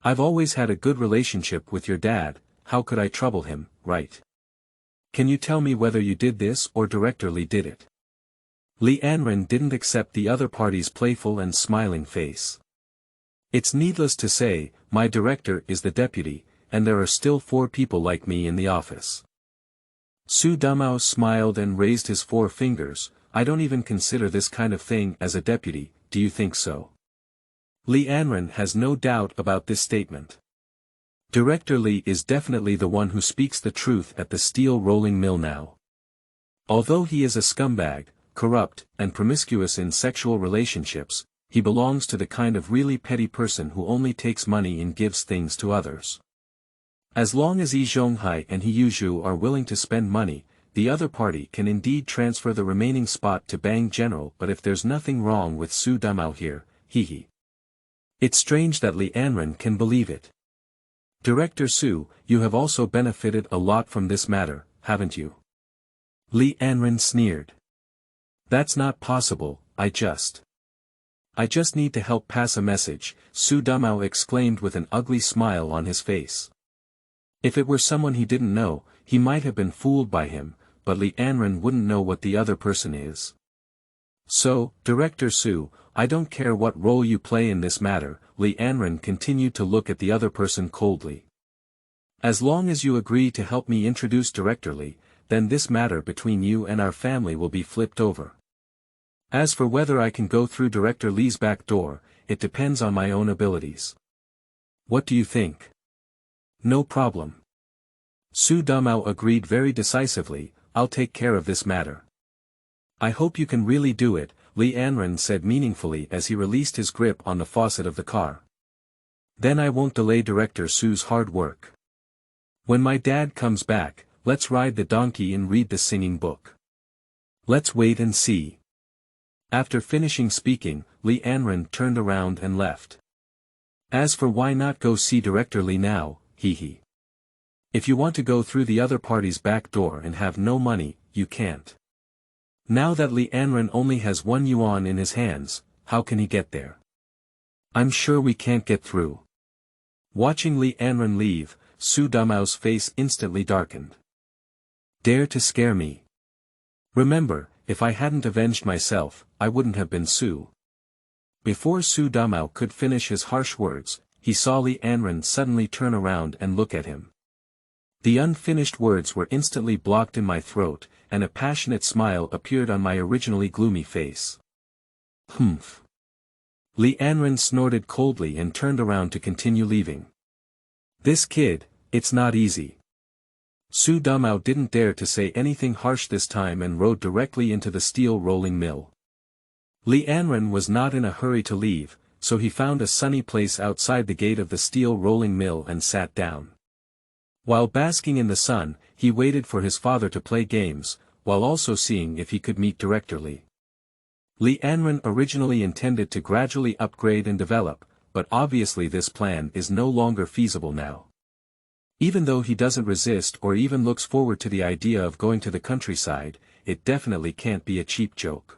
I've always had a good relationship with your dad, how could I trouble him, right? Can you tell me whether you did this or Director Li did it? Li Anren didn't accept the other party's playful and smiling face. It's needless to say, my director is the deputy, and there are still 4 people like me in the office. Su Damao smiled and raised his 4 fingers. I don't even consider this kind of thing as a deputy, do you think so? Li Anren has no doubt about this statement. Director Li is definitely the one who speaks the truth at the steel rolling mill now. Although he is a scumbag, corrupt, and promiscuous in sexual relationships, he belongs to the kind of really petty person who only takes money and gives things to others. As long as Yi Zhonghai and He Yuzhu are willing to spend money, the other party can indeed transfer the remaining spot to Bang General, but if there's nothing wrong with Su Damao here, hehe. It's strange that Li Anren can believe it. Director Su, you have also benefited a lot from this matter, haven't you? Li Anren sneered. That's not possible, I just need to help pass a message, Su Damao exclaimed with an ugly smile on his face. If it were someone he didn't know, he might have been fooled by him, but Li Anren wouldn't know what the other person is. So, Director Su, I don't care what role you play in this matter, Li Anren continued to look at the other person coldly. As long as you agree to help me introduce Director Li, then this matter between you and our family will be flipped over. As for whether I can go through Director Li's back door, it depends on my own abilities. What do you think? No problem. Su Damao agreed very decisively, I'll take care of this matter. I hope you can really do it, Li Anren said meaningfully as he released his grip on the faucet of the car. Then I won't delay Director Su's hard work. When my dad comes back, let's ride the donkey and read the singing book. Let's wait and see. After finishing speaking, Li Anren turned around and left. As for why not go see Director Li now, hehe. If you want to go through the other party's back door and have no money, you can't. Now that Li Anren only has 1 yuan in his hands, how can he get there? I'm sure we can't get through. Watching Li Anren leave, Su Damao's face instantly darkened. Dare to scare me. Remember, if I hadn't avenged myself, I wouldn't have been Su. Before Su Damao could finish his harsh words, he saw Li Anren suddenly turn around and look at him. The unfinished words were instantly blocked in my throat, and a passionate smile appeared on my originally gloomy face. Humph. Li Anren snorted coldly and turned around to continue leaving. This kid, it's not easy. Su Dumao didn't dare to say anything harsh this time and rode directly into the steel rolling mill. Li Anren was not in a hurry to leave, so he found a sunny place outside the gate of the steel rolling mill and sat down. While basking in the sun, he waited for his father to play games, while also seeing if he could meet Director Li. Li Anren originally intended to gradually upgrade and develop, but obviously this plan is no longer feasible now. Even though he doesn't resist or even looks forward to the idea of going to the countryside, it definitely can't be a cheap joke.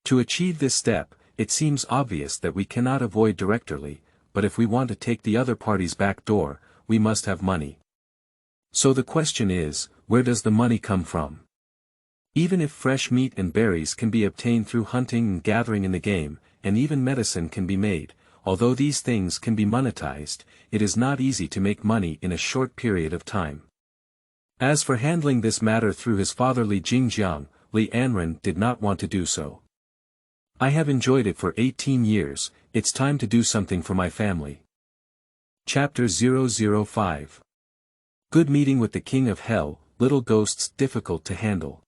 To achieve this step, it seems obvious that we cannot avoid Director Li, but if we want to take the other party's back door, we must have money. So the question is, where does the money come from? Even if fresh meat and berries can be obtained through hunting and gathering in the game, and even medicine can be made, although these things can be monetized, it is not easy to make money in a short period of time. As for handling this matter through his father Li Jingjiang, Li Anren did not want to do so. I have enjoyed it for 18 years, it's time to do something for my family. Chapter 005. Good meeting with the King of Hell, little ghosts difficult to handle.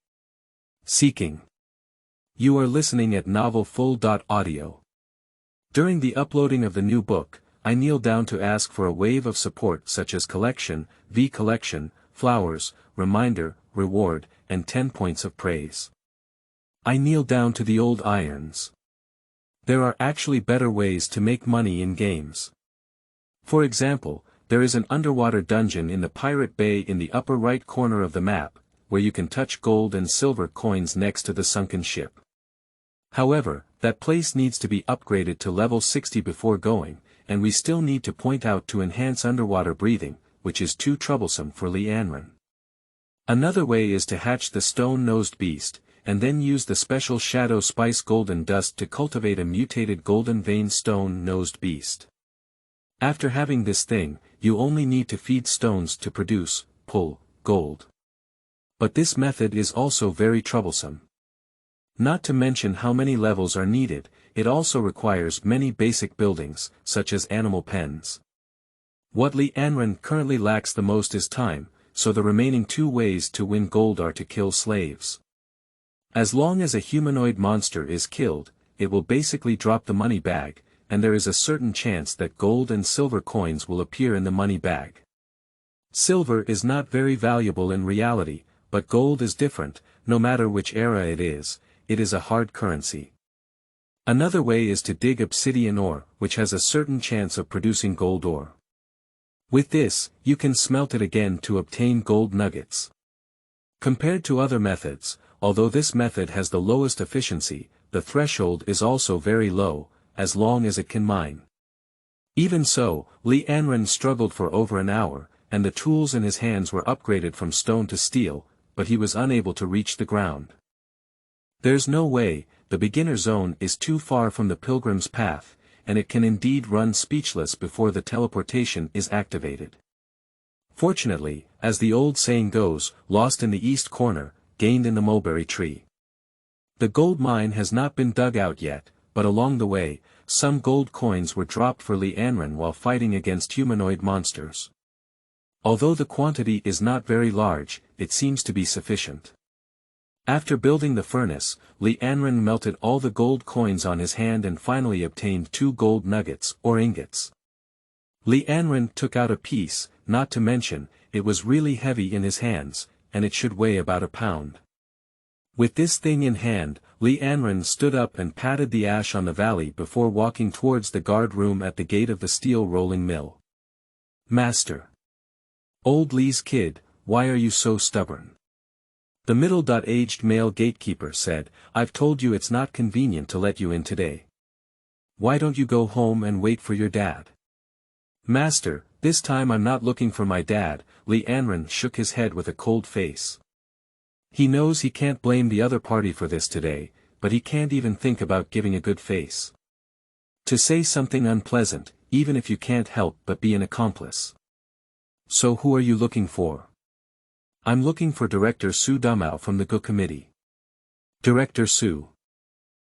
Seeking. You are listening at novelfull.audio. During the uploading of the new book, I kneeled down to ask for a wave of support such as collection, collection, flowers, reminder, reward, and 10 points of praise. I kneel down to the old irons. There are actually better ways to make money in games. For example, there is an underwater dungeon in the Pirate Bay in the upper right corner of the map, where you can touch gold and silver coins next to the sunken ship. However, that place needs to be upgraded to level 60 before going, and we still need to point out to enhance underwater breathing, which is too troublesome for Li Anren. Another way is to hatch the stone-nosed beast, and then use the special shadow spice golden dust to cultivate a mutated golden vein stone-nosed beast. After having this thing, you only need to feed stones to produce, gold. But this method is also very troublesome. Not to mention how many levels are needed, it also requires many basic buildings, such as animal pens. What Li Anren currently lacks the most is time, so the remaining 2 ways to win gold are to kill slaves. As long as a humanoid monster is killed, it will basically drop the money bag, and there is a certain chance that gold and silver coins will appear in the money bag. Silver is not very valuable in reality, but gold is different, no matter which era it is a hard currency. Another way is to dig obsidian ore, which has a certain chance of producing gold ore. With this, you can smelt it again to obtain gold nuggets. Compared to other methods, although this method has the lowest efficiency, the threshold is also very low, as long as it can mine. Even so, Li Anren struggled for over an hour, and the tools in his hands were upgraded from stone to steel, but he was unable to reach the ground. There's no way, the beginner zone is too far from the pilgrim's path, and it can indeed run speechless before the teleportation is activated. Fortunately, as the old saying goes, lost in the east corner, gained in the mulberry tree. The gold mine has not been dug out yet, but along the way, some gold coins were dropped for Li Anren while fighting against humanoid monsters. Although the quantity is not very large, it seems to be sufficient. After building the furnace, Li Anren melted all the gold coins on his hand and finally obtained 2 gold nuggets, or ingots. Li Anren took out a piece, not to mention, it was really heavy in his hands, and it should weigh about a pound. With this thing in hand, Li Anren stood up and patted the ash on the valley before walking towards the guard room at the gate of the steel rolling mill. Master. Old Li's kid, why are you so stubborn? The middle-aged male gatekeeper said, I've told you it's not convenient to let you in today. Why don't you go home and wait for your dad? Master, this time I'm not looking for my dad. Li Anren shook his head with a cold face. He knows he can't blame the other party for this today, but he can't even think about giving a good face. To say something unpleasant, even if you can't help but be an accomplice. So who are you looking for? I'm looking for Director Su Dumao from the Go Committee. Director Su.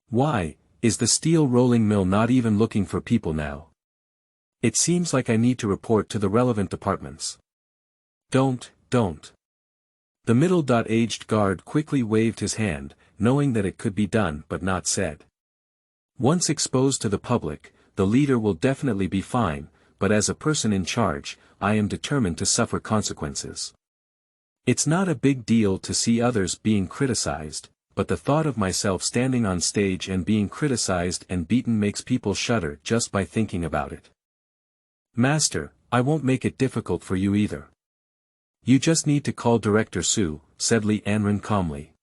Why, is the steel rolling mill not even looking for people now? It seems like I need to report to the relevant departments. Don't. The middle-aged guard quickly waved his hand, knowing that it could be done but not said. Once exposed to the public, the leader will definitely be fine, but as a person in charge, I am determined to suffer consequences. It's not a big deal to see others being criticized, but the thought of myself standing on stage and being criticized and beaten makes people shudder just by thinking about it. Master, I won't make it difficult for you either. You just need to call Director Su, said Li Anren calmly.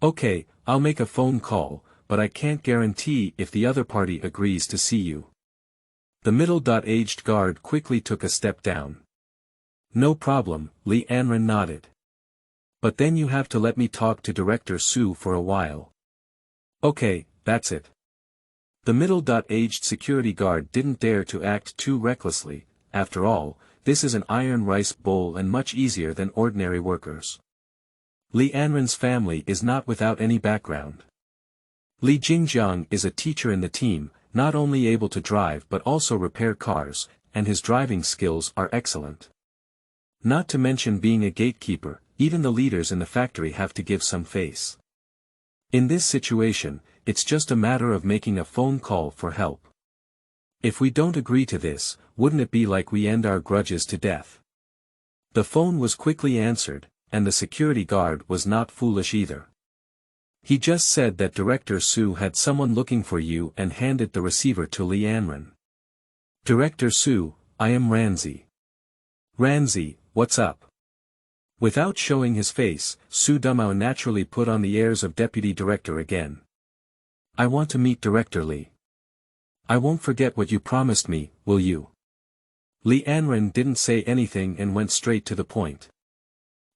Okay, I'll make a phone call, but I can't guarantee if the other party agrees to see you. The middle-aged guard quickly took a step down. No problem, Li Anren nodded. But then you have to let me talk to Director Su for a while. Okay, that's it. The middle-aged security guard didn't dare to act too recklessly. After all, this is an iron rice bowl and much easier than ordinary workers. Li Anren's family is not without any background. Li Jingjiang is a teacher in the team, not only able to drive but also repair cars, and his driving skills are excellent. Not to mention being a gatekeeper, even the leaders in the factory have to give some face. In this situation, it's just a matter of making a phone call for help. If we don't agree to this, wouldn't it be like we end our grudges to death? The phone was quickly answered, and the security guard was not foolish either. He just said that Director Su had someone looking for you and handed the receiver to Li Anren. Director Su, I am Ranzi. Ranzi, what's up? Without showing his face, Su Dumao naturally put on the airs of deputy director again. I want to meet Director Li. I won't forget what you promised me, will you? Li Anren didn't say anything and went straight to the point.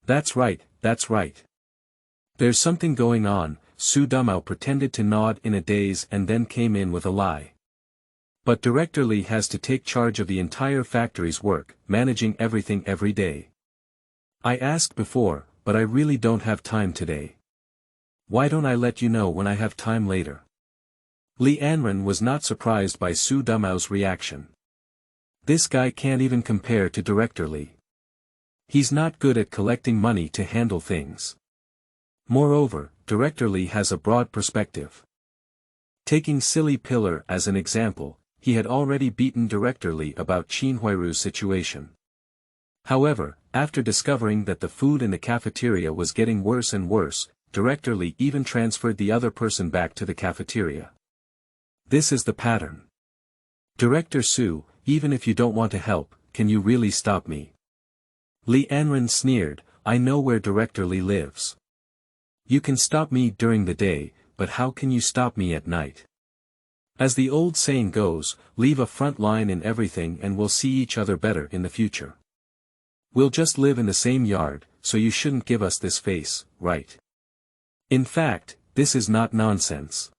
That's right. There's something going on, Su Dumao pretended to nod in a daze and then came in with a lie. But Director Li has to take charge of the entire factory's work, managing everything every day. I asked before, but I really don't have time today. Why don't I let you know when I have time later? Li Anren was not surprised by Su Dumao's reaction. This guy can't even compare to Director Li. He's not good at collecting money to handle things. Moreover, Director Li has a broad perspective. Taking Silly Pillar as an example, he had already beaten Director Li about Qin Huiru's situation. However, after discovering that the food in the cafeteria was getting worse and worse, Director Li even transferred the other person back to the cafeteria. This is the pattern. Director Su, even if you don't want to help, can you really stop me? Li Anren sneered, I know where Director Li lives. You can stop me during the day, but how can you stop me at night? As the old saying goes, leave a front line in everything and we'll see each other better in the future. We'll just live in the same yard, so you shouldn't give us this face, right? In fact, this is not nonsense.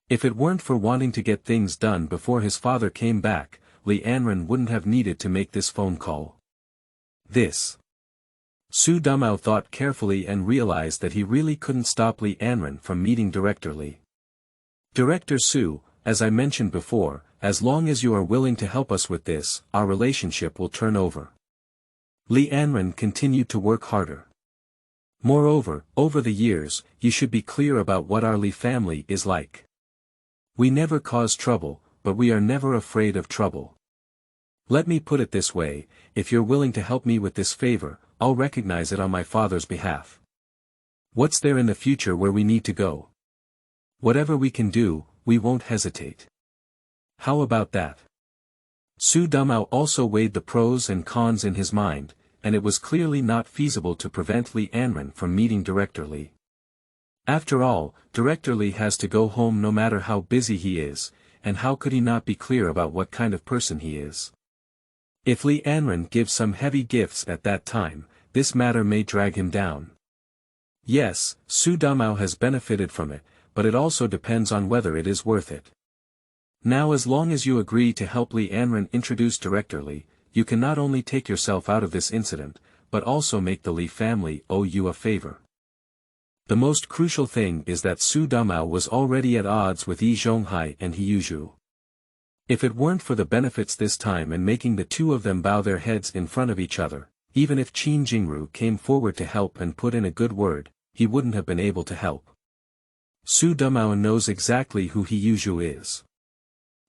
If it weren't for wanting to get things done before his father came back, Li Anren wouldn't have needed to make this phone call. Su Dumao thought carefully and realized that he really couldn't stop Li Anren from meeting Director Li. Director Su, as I mentioned before, as long as you are willing to help us with this, our relationship will turn over. Li Anren continued to work harder. Moreover, over the years, you should be clear about what our Li family is like. We never cause trouble, but we are never afraid of trouble. Let me put it this way, if you're willing to help me with this favor, I'll recognize it on my father's behalf. What's there in the future where we need to go? Whatever we can do, we won't hesitate. How about that? Su Dumao also weighed the pros and cons in his mind, and it was clearly not feasible to prevent Li Anren from meeting Director Li. After all, Director Li has to go home no matter how busy he is, and how could he not be clear about what kind of person he is? If Li Anren gives some heavy gifts at that time, this matter may drag him down. Yes, Su Dumao has benefited from it, but it also depends on whether it is worth it. Now as long as you agree to help Li Anren introduce Director Li, you can not only take yourself out of this incident, but also make the Li family owe you a favor. The most crucial thing is that Su Damao was already at odds with Yi Zhonghai and He Yuzhu. If it weren't for the benefits this time and making the two of them bow their heads in front of each other, even if Qin Jingru came forward to help and put in a good word, he wouldn't have been able to help. Su Damao knows exactly who He Yuzhu is.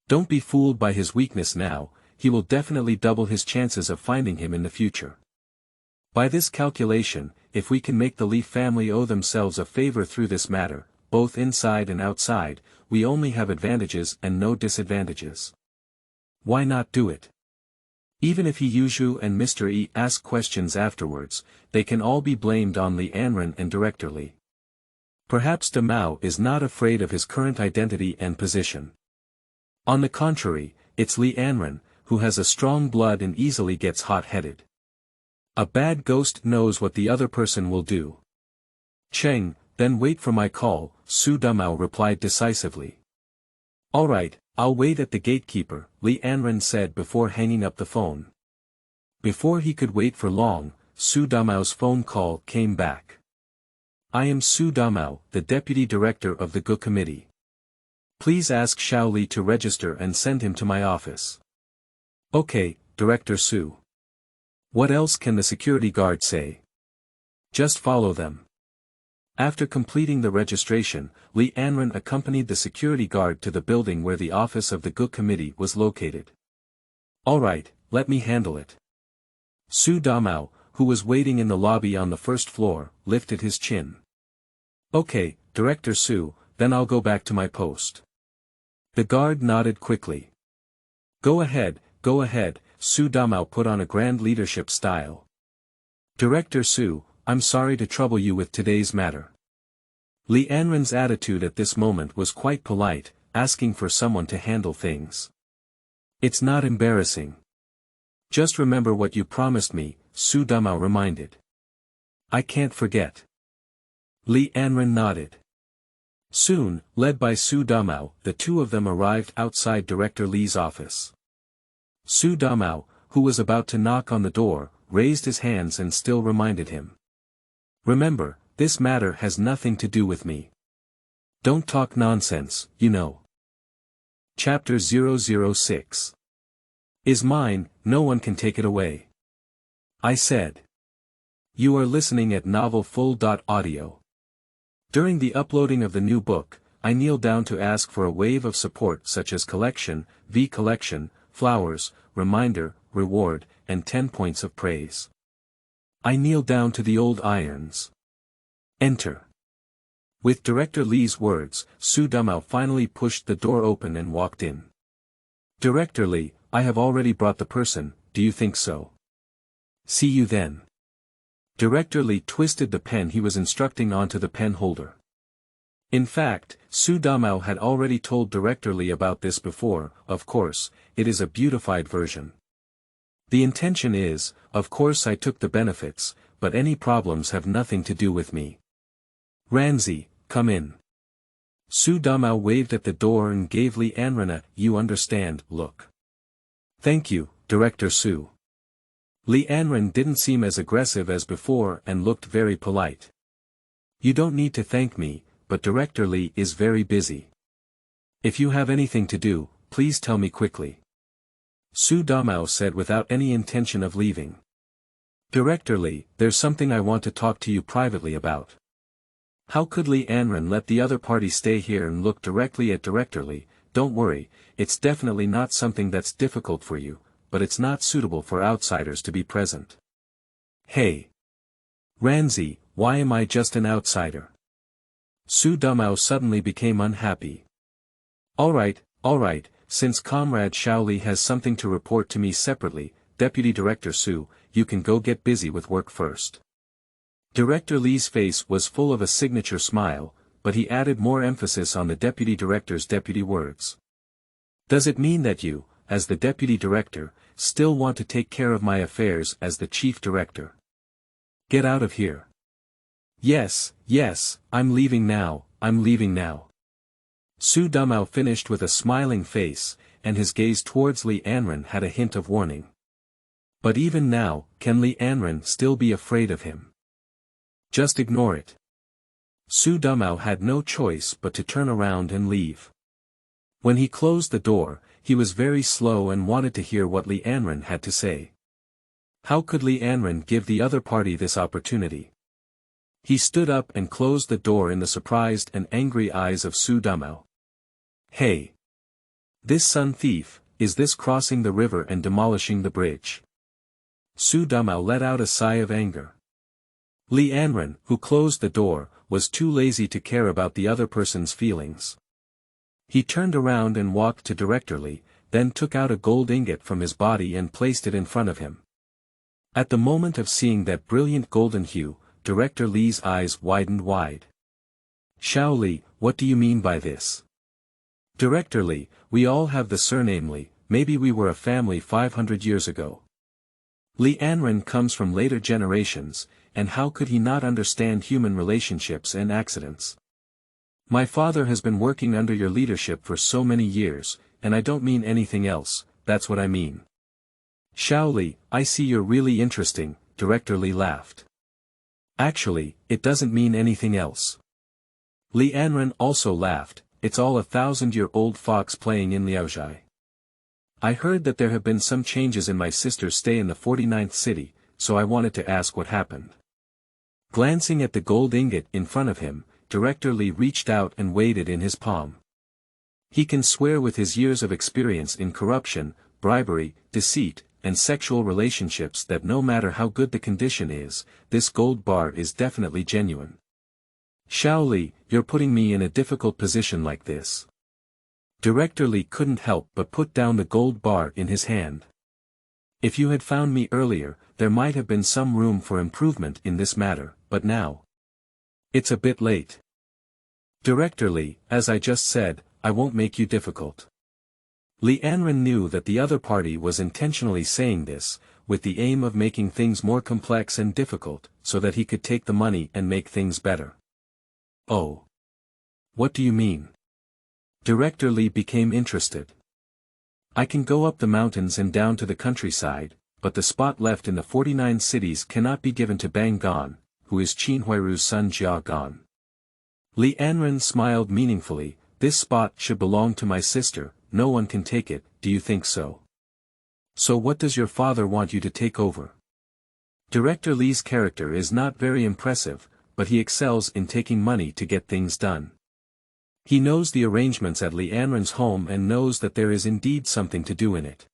Don't be fooled by his weakness now, he will definitely double his chances of finding him in the future. By this calculation, if we can make the Li family owe themselves a favor through this matter, both inside and outside, we only have advantages and no disadvantages. Why not do it? Even if He Yuzhu and Mr. Yi ask questions afterwards, they can all be blamed on Li Anren and Director Li. Perhaps Damao is not afraid of his current identity and position. On the contrary, it's Li Anren, who has a strong blood and easily gets hot-headed. A bad ghost knows what the other person will do. Cheng, then wait for my call, Su Damao replied decisively. All right, I'll wait at the gatekeeper, Li Anren said before hanging up the phone. Before he could wait for long, Su Damao's phone call came back. I am Su Damao, the deputy director of the Gu committee. Please ask Xiao Li to register and send him to my office. Okay, Director Su. What else can the security guard say? Just follow them. After completing the registration, Li Anren accompanied the security guard to the building where the office of the Gu committee was located. All right, let me handle it. Su Damao, who was waiting in the lobby on the first floor, lifted his chin. Okay, Director Su, then I'll go back to my post. The guard nodded quickly. Go ahead, Su Damao put on a grand leadership style. Director Su, I'm sorry to trouble you with today's matter. Li Anren's attitude at this moment was quite polite, asking for someone to handle things. It's not embarrassing. Just remember what you promised me, Su Damao reminded. I can't forget. Li Anren nodded. Soon, led by Su Damao, the two of them arrived outside Director Li's office. Su Damao, who was about to knock on the door, raised his hands and still reminded him. Remember, this matter has nothing to do with me. Don't talk nonsense, you know. Chapter 006. Is mine, no one can take it away. I said. You are listening at novelfull.audio. During the uploading of the new book, I kneel down to ask for a wave of support such as collection, collection, flowers, reminder, reward, and 10 points of praise. I kneel down to the old irons. Enter. With Director Li's words, Su Damao finally pushed the door open and walked in. Director Li, I have already brought the person, do you think so? See you then. Director Li twisted the pen he was instructing onto the pen holder. In fact, Su Damao had already told Director Li about this before, of course, it is a beautified version. The intention is, of course I took the benefits, but any problems have nothing to do with me. Ranzi, come in. Su Damao waved at the door and gave Li Anren a, you understand, look. Thank you, Director Su. Li Anren didn't seem as aggressive as before and looked very polite. You don't need to thank me, but Director Li is very busy. If you have anything to do, please tell me quickly. Su Damao said without any intention of leaving. Director Li, there's something I want to talk to you privately about. How could Li Anren let the other party stay here and look directly at Director Li? Don't worry, it's definitely not something that's difficult for you, but it's not suitable for outsiders to be present. Hey! Ranzi, why am I just an outsider? Su Damao suddenly became unhappy. Alright, since Comrade Xiao Li has something to report to me separately, Deputy Director Su, you can go get busy with work first. Director Li's face was full of a signature smile, but he added more emphasis on the Deputy Director's deputy words. Does it mean that you, as the Deputy Director, still want to take care of my affairs as the Chief Director? Get out of here. Yes, I'm leaving now. Su Damao finished with a smiling face, and his gaze towards Li Anren had a hint of warning. But even now, can Li Anren still be afraid of him? Just ignore it. Su Dumao had no choice but to turn around and leave. When he closed the door, he was very slow and wanted to hear what Li Anren had to say. How could Li Anren give the other party this opportunity? He stood up and closed the door in the surprised and angry eyes of Su Dumao. Hey! This son thief, is this crossing the river and demolishing the bridge? Su Dumao let out a sigh of anger. Li Anren, who closed the door, was too lazy to care about the other person's feelings. He turned around and walked to Director Li, then took out a gold ingot from his body and placed it in front of him. At the moment of seeing that brilliant golden hue, Director Li's eyes widened wide. Xiao Li, what do you mean by this? Director Li, we all have the surname Li, maybe we were a family 500 years ago. Li Anren comes from later generations, and how could he not understand human relationships and accidents? My father has been working under your leadership for so many years, and I don't mean anything else, that's what I mean. Xiao Li, I see you're really interesting, Director Li laughed. Actually, it doesn't mean anything else. Li Anren also laughed, it's all a 1,000-year-old fox playing in Liaozhai. I heard that there have been some changes in my sister's stay in the 49th city, so I wanted to ask what happened. Glancing at the gold ingot in front of him, Director Li reached out and weighed it in his palm. He can swear with his years of experience in corruption, bribery, deceit, and sexual relationships that no matter how good the condition is, this gold bar is definitely genuine. Xiao Li, you're putting me in a difficult position like this. Director Li couldn't help but put down the gold bar in his hand. If you had found me earlier, there might have been some room for improvement in this matter, but now. It's a bit late. Director Li, as I just said, I won't make you difficult. Li Anren knew that the other party was intentionally saying this, with the aim of making things more complex and difficult, so that he could take the money and make things better. Oh. What do you mean? Director Li became interested. I can go up the mountains and down to the countryside, but the spot left in the 49 cities cannot be given to Bang Gon, who is Qin Huairu's son Jia Gon. Li Anren smiled meaningfully, this spot should belong to my sister, no one can take it, do you think so? So what does your father want you to take over? Director Li's character is not very impressive, but he excels in taking money to get things done. He knows the arrangements at Li Anren's home and knows that there is indeed something to do in it.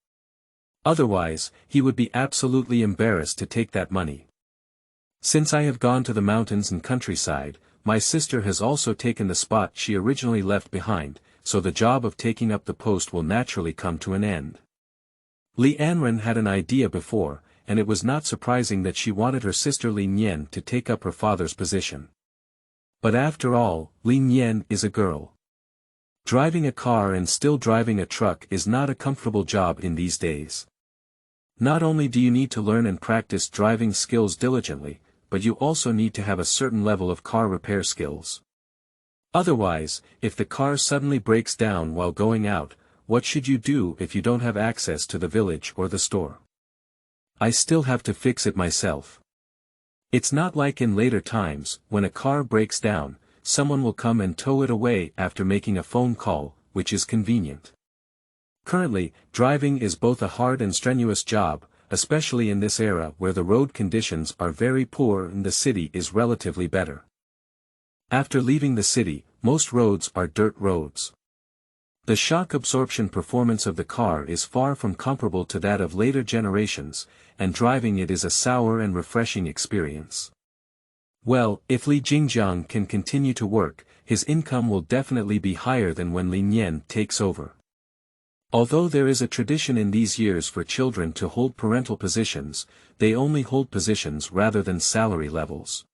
Otherwise, he would be absolutely embarrassed to take that money. Since I have gone to the mountains and countryside, my sister has also taken the spot she originally left behind, so the job of taking up the post will naturally come to an end. Li Anren had an idea before, and it was not surprising that she wanted her sister Li Nian to take up her father's position. But after all, Li Nian is a girl. Driving a car and still driving a truck is not a comfortable job in these days. Not only do you need to learn and practice driving skills diligently, but you also need to have a certain level of car repair skills. Otherwise, if the car suddenly breaks down while going out, what should you do if you don't have access to the village or the store? I still have to fix it myself. It's not like in later times, when a car breaks down, someone will come and tow it away after making a phone call, which is convenient. Currently, driving is both a hard and strenuous job, especially in this era where the road conditions are very poor and the city is relatively better. After leaving the city, most roads are dirt roads. The shock absorption performance of the car is far from comparable to that of later generations, and driving it is a sour and refreshing experience. Well, if Li Jingjiang can continue to work, his income will definitely be higher than when Li Nian takes over. Although there is a tradition in these years for children to hold parental positions, they only hold positions rather than salary levels.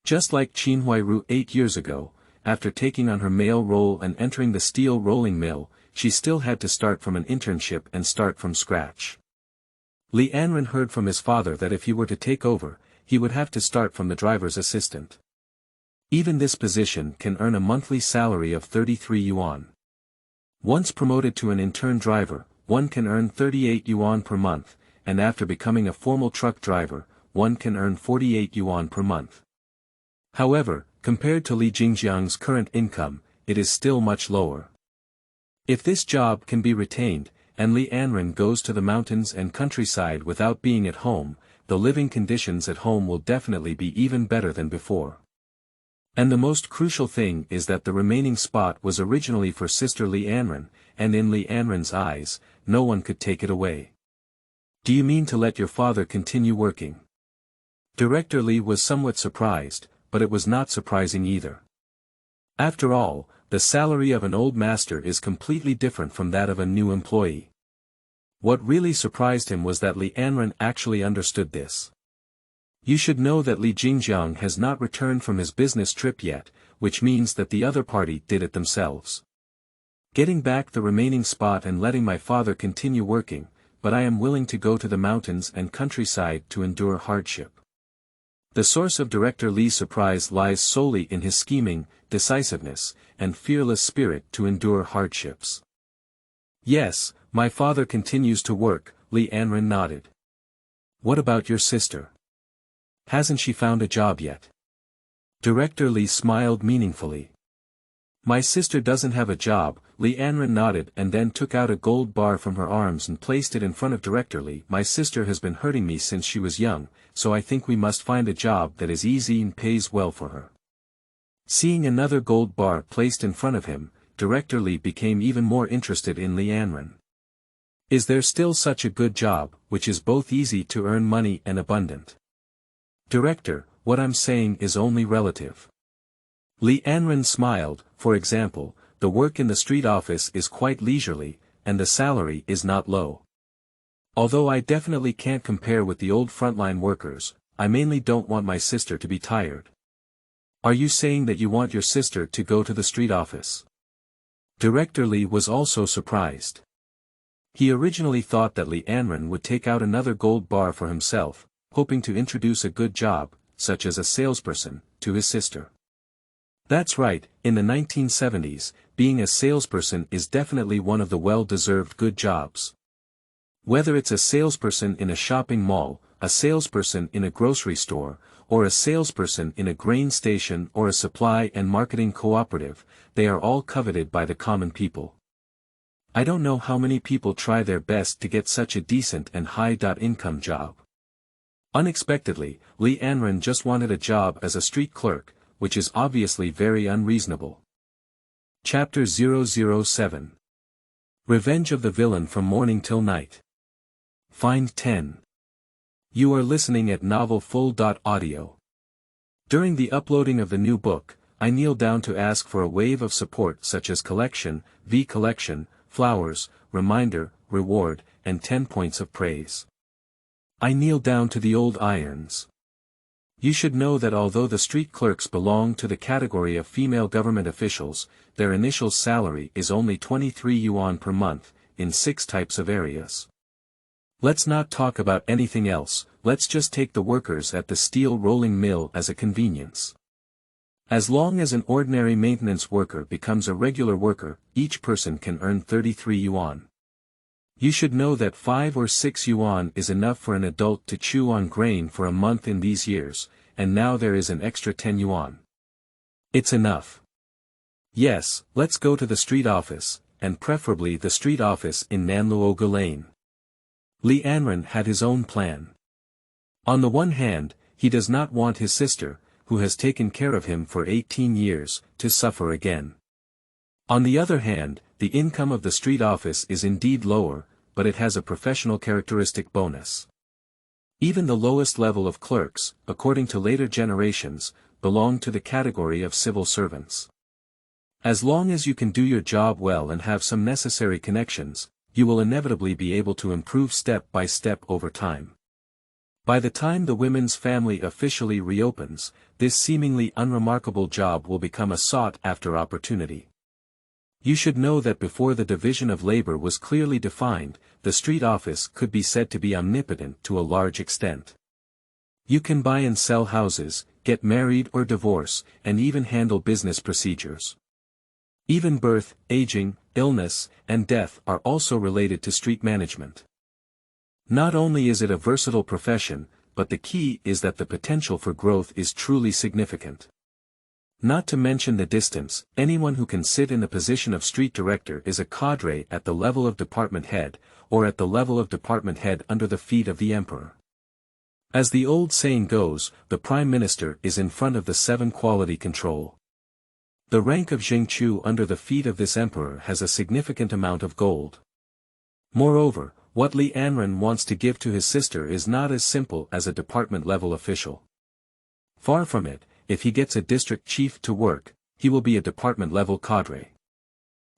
Just like Qin Huairu 8 years ago, after taking on her male role and entering the steel rolling mill, she still had to start from an internship and start from scratch. Li Anren heard from his father that if he were to take over, he would have to start from the driver's assistant. Even this position can earn a monthly salary of 33 yuan. Once promoted to an intern driver, one can earn 38 yuan per month, and after becoming a formal truck driver, one can earn 48 yuan per month. However, compared to Li Jingjiang's current income, it is still much lower. If this job can be retained, and Li Anren goes to the mountains and countryside without being at home, the living conditions at home will definitely be even better than before. And the most crucial thing is that the remaining spot was originally for Sister Li Anren, and in Li Anren's eyes, no one could take it away. Do you mean to let your father continue working? Director Li was somewhat surprised, but it was not surprising either. After all, the salary of an old master is completely different from that of a new employee. What really surprised him was that Li Anren actually understood this. You should know that Li Jingjiang has not returned from his business trip yet, which means that the other party did it themselves. Getting back the remaining spot and letting my father continue working, but I am willing to go to the mountains and countryside to endure hardship. The source of Director Li's surprise lies solely in his scheming, decisiveness, and fearless spirit to endure hardships. Yes, my father continues to work, Li Anren nodded. What about your sister? Hasn't she found a job yet? Director Li smiled meaningfully. My sister doesn't have a job, Li Anren nodded and then took out a gold bar from her arms and placed it in front of Director Li. My sister has been hurting me since she was young, so I think we must find a job that is easy and pays well for her. Seeing another gold bar placed in front of him, Director Li became even more interested in Li Anren. Is there still such a good job, which is both easy to earn money and abundant? Director, what I'm saying is only relative. Li Anren smiled. For example, the work in the street office is quite leisurely, and the salary is not low. Although I definitely can't compare with the old frontline workers, I mainly don't want my sister to be tired. Are you saying that you want your sister to go to the street office? Director Li was also surprised. He originally thought that Li Anren would take out another gold bar for himself, hoping to introduce a good job, such as a salesperson, to his sister. That's right, in the 1970s, being a salesperson is definitely one of the well-deserved good jobs. Whether it's a salesperson in a shopping mall, a salesperson in a grocery store, or a salesperson in a grain station or a supply and marketing cooperative, they are all coveted by the common people. I don't know how many people try their best to get such a decent and high-income job. Unexpectedly, Li Anren just wanted a job as a street clerk, which is obviously very unreasonable. Chapter 007. Revenge of the Villain from Morning Till Night. Find 10. You are listening at novelfull.audio. During the uploading of the new book, I kneel down to ask for a wave of support such as collection, collection, flowers, reminder, reward, and 10 points of praise. I kneel down to the old irons. You should know that although the street clerks belong to the category of female government officials, their initial salary is only 23 yuan per month, in 6 types of areas. Let's not talk about anything else, let's just take the workers at the steel rolling mill as a convenience. As long as an ordinary maintenance worker becomes a regular worker, each person can earn 33 yuan. You should know that 5 or 6 yuan is enough for an adult to chew on grain for a month in these years, and now there is an extra 10 yuan. It's enough. Yes, let's go to the street office, and preferably the street office in Nanluoga Lane. Li Anren had his own plan. On the one hand, he does not want his sister, who has taken care of him for 18 years, to suffer again. On the other hand, the income of the street office is indeed lower, but it has a professional characteristic bonus. Even the lowest level of clerks, according to later generations, belong to the category of civil servants. As long as you can do your job well and have some necessary connections, you will inevitably be able to improve step by step over time. By the time the women's family officially reopens, this seemingly unremarkable job will become a sought-after opportunity. You should know that before the division of labor was clearly defined, the street office could be said to be omnipotent to a large extent. You can buy and sell houses, get married or divorce, and even handle business procedures. Even birth, aging, illness, and death are also related to street management. Not only is it a versatile profession, but the key is that the potential for growth is truly significant. Not to mention the distance, anyone who can sit in the position of street director is a cadre at the level of department head, or at the level of department head under the feet of the emperor. As the old saying goes, the prime minister is in front of the 7 quality control. The rank of Zhengqiu under the feet of this emperor has a significant amount of gold. Moreover, what Li Anren wants to give to his sister is not as simple as a department-level official. Far from it, if he gets a district chief to work, he will be a department-level cadre.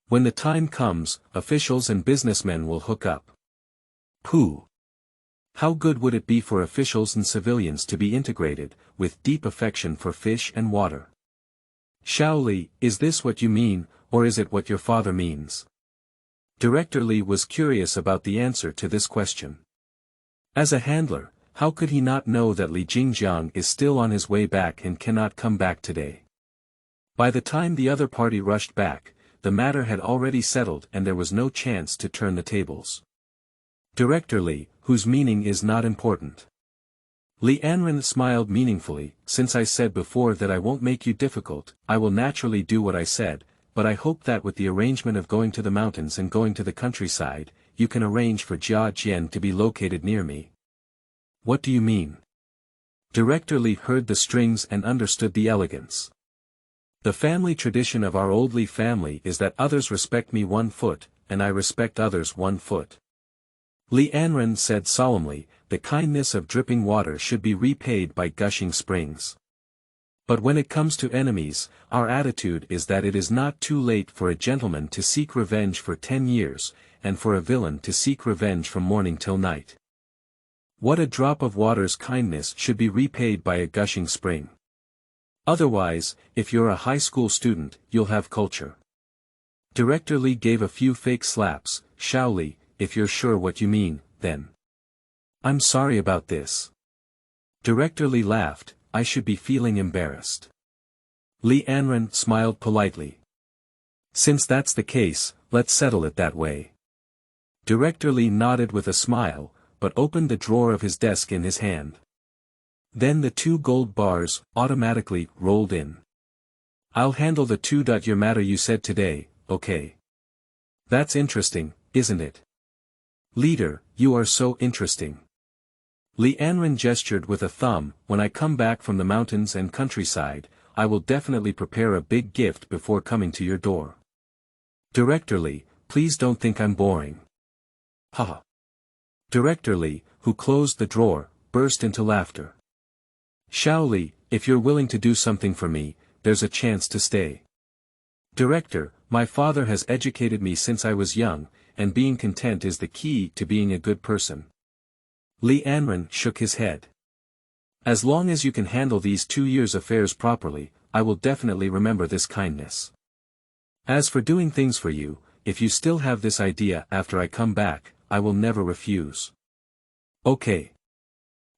When the time comes, officials and businessmen will hook up. Pooh! How good would it be for officials and civilians to be integrated, with deep affection for fish and water? Xiao Li, is this what you mean, or is it what your father means? Director Li was curious about the answer to this question. As a handler, how could he not know that Li Jingjiang is still on his way back and cannot come back today? By the time the other party rushed back, the matter had already settled and there was no chance to turn the tables. Director Li, whose meaning is not important. Li Anren smiled meaningfully, since I said before that I won't make you difficult, I will naturally do what I said, but I hope that with the arrangement of going to the mountains and going to the countryside, you can arrange for Jia Jian to be located near me. What do you mean? Director Li heard the strings and understood the elegance. The family tradition of our old Li family is that others respect me 1 foot, and I respect others 1 foot. Li Anren said solemnly, the kindness of dripping water should be repaid by gushing springs. But when it comes to enemies, our attitude is that it is not too late for a gentleman to seek revenge for 10 years, and for a villain to seek revenge from morning till night. What a drop of water's kindness should be repaid by a gushing spring. Otherwise, if you're a high school student, you'll have culture. Director Li gave a few fake slaps. Xiao Li, if you're sure what you mean, then. I'm sorry about this. Director Li laughed, I should be feeling embarrassed. Li Anren smiled politely. Since that's the case, let's settle it that way. Director Li nodded with a smile, but opened the drawer of his desk in his hand. Then the 2 gold bars, automatically, rolled in. I'll handle the 2. Your matter you said today, okay. That's interesting, isn't it? Leader, you are so interesting. Li Anren gestured with a thumb, when I come back from the mountains and countryside, I will definitely prepare a big gift before coming to your door. Director Li, please don't think I'm boring. Haha. Director Li, who closed the drawer, burst into laughter. Xiao Li, if you're willing to do something for me, there's a chance to stay. Director, my father has educated me since I was young, and being content is the key to being a good person. Li Anren shook his head. As long as you can handle these 2 years' affairs properly, I will definitely remember this kindness. As for doing things for you, if you still have this idea after I come back, I will never refuse. Okay.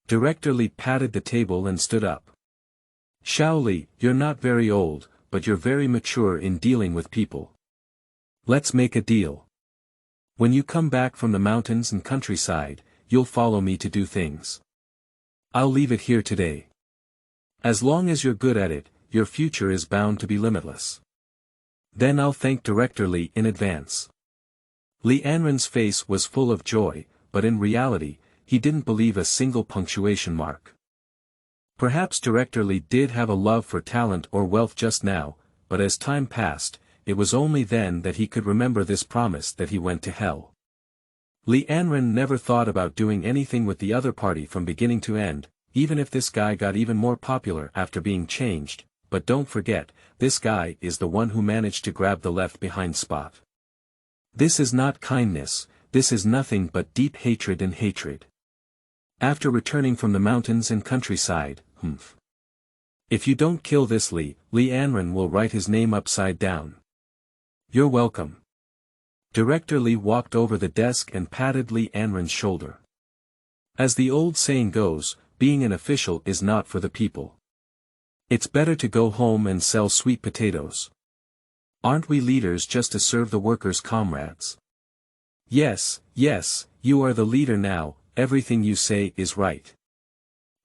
Director Li patted the table and stood up. Xiao Li, you're not very old, but you're very mature in dealing with people. Let's make a deal. When you come back from the mountains and countryside, you'll follow me to do things. I'll leave it here today. As long as you're good at it, your future is bound to be limitless. Then I'll thank Director Li in advance. Li Anren's face was full of joy, but in reality, he didn't believe a single punctuation mark. Perhaps Director Li did have a love for talent or wealth just now, but as time passed, it was only then that he could remember this promise that he went to hell. Li Anren never thought about doing anything with the other party from beginning to end, even if this guy got even more popular after being changed, but don't forget, this guy is the one who managed to grab the left-behind spot. This is not kindness, this is nothing but deep hatred and hatred. After returning from the mountains and countryside, if you don't kill this Li Anren will write his name upside down. You're welcome. Director Li walked over the desk and patted Li Anren's shoulder. As the old saying goes, being an official is not for the people. It's better to go home and sell sweet potatoes. Aren't we leaders just to serve the workers' comrades? Yes, you are the leader now, everything you say is right.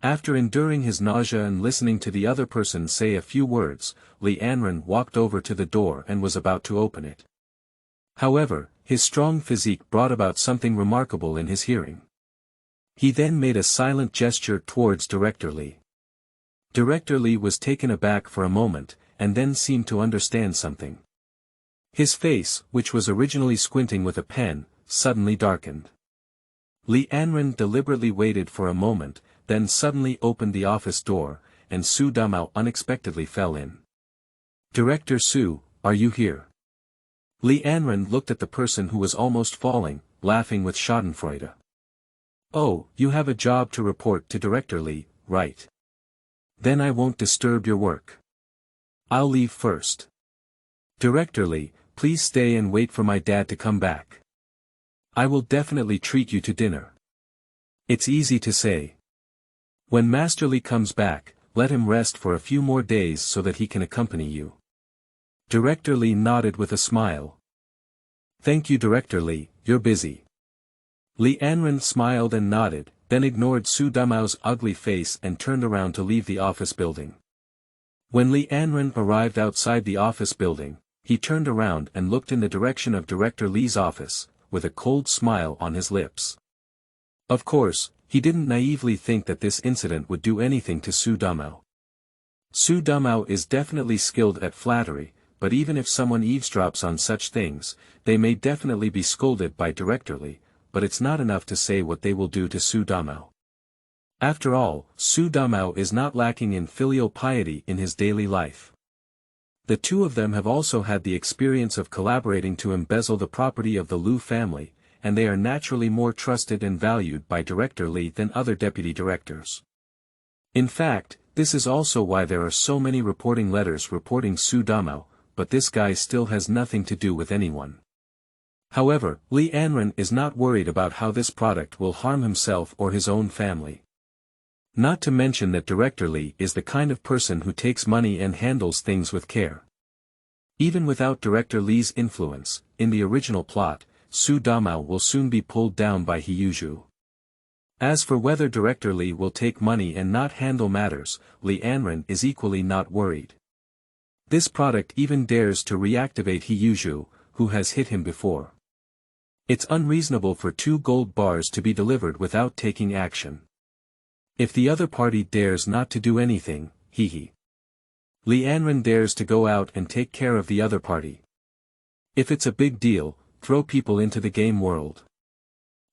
After enduring his nausea and listening to the other person say a few words, Li Anren walked over to the door and was about to open it. However, his strong physique brought about something remarkable in his hearing. He then made a silent gesture towards Director Li. Director Li was taken aback for a moment, and then seemed to understand something. His face, which was originally squinting with a pen, suddenly darkened. Li Anren deliberately waited for a moment, then suddenly opened the office door, and Su Damao unexpectedly fell in. "Director Su, are you here?" Li Anren looked at the person who was almost falling, laughing with schadenfreude. "Oh, you have a job to report to Director Li, right? Then I won't disturb your work. I'll leave first. Director Li, please stay and wait for my dad to come back. I will definitely treat you to dinner. It's easy to say. When Master Li comes back, let him rest for a few more days so that he can accompany you." Director Li nodded with a smile. "Thank you, Director Li, you're busy." Li Anren smiled and nodded, then ignored Su Damao's ugly face and turned around to leave the office building. When Li Anren arrived outside the office building, he turned around and looked in the direction of Director Li's office, with a cold smile on his lips. Of course, he didn't naively think that this incident would do anything to Su Damao. Su Damao is definitely skilled at flattery, but even if someone eavesdrops on such things, they may definitely be scolded by Director Li, but it's not enough to say what they will do to Su Damao. After all, Su Damao is not lacking in filial piety in his daily life. The two of them have also had the experience of collaborating to embezzle the property of the Liu family, and they are naturally more trusted and valued by Director Li than other deputy directors. In fact, this is also why there are so many reporting letters reporting Su Damao, but this guy still has nothing to do with anyone. However, Li Anren is not worried about how this product will harm himself or his own family. Not to mention that Director Li is the kind of person who takes money and handles things with care. Even without Director Li's influence, in the original plot, Su Damao will soon be pulled down by Hiyuzhu. As for whether Director Li will take money and not handle matters, Li Anren is equally not worried. This product even dares to reactivate Hiyuzhu, who has hit him before. It's unreasonable for 2 gold bars to be delivered without taking action. If the other party dares not to do anything, Li Anren dares to go out and take care of the other party. If it's a big deal, throw people into the game world.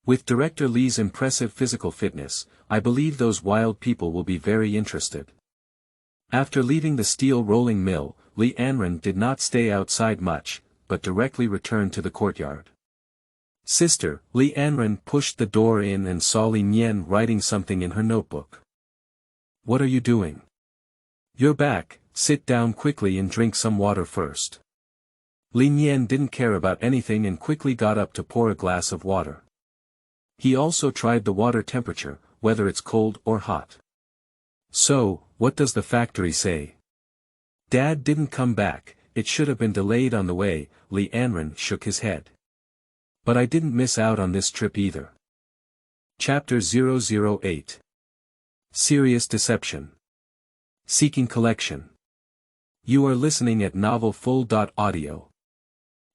With Director Li's impressive physical fitness, I believe those wild people will be very interested. After leaving the steel rolling mill, Li Anren did not stay outside much, but directly returned to the courtyard. "Sister," Li Anren pushed the door in and saw Li Nian writing something in her notebook. "What are you doing?" "You're back, sit down quickly and drink some water first." Li Nian didn't care about anything and quickly got up to pour a glass of water. He also tried the water temperature, whether it's cold or hot. "So, what does the factory say?" "Dad didn't come back, it should have been delayed on the way," Li Anren shook his head. "But I didn't miss out on this trip either." Chapter 008. Serious Deception. Seeking Collection. You are listening at novelfull.audio.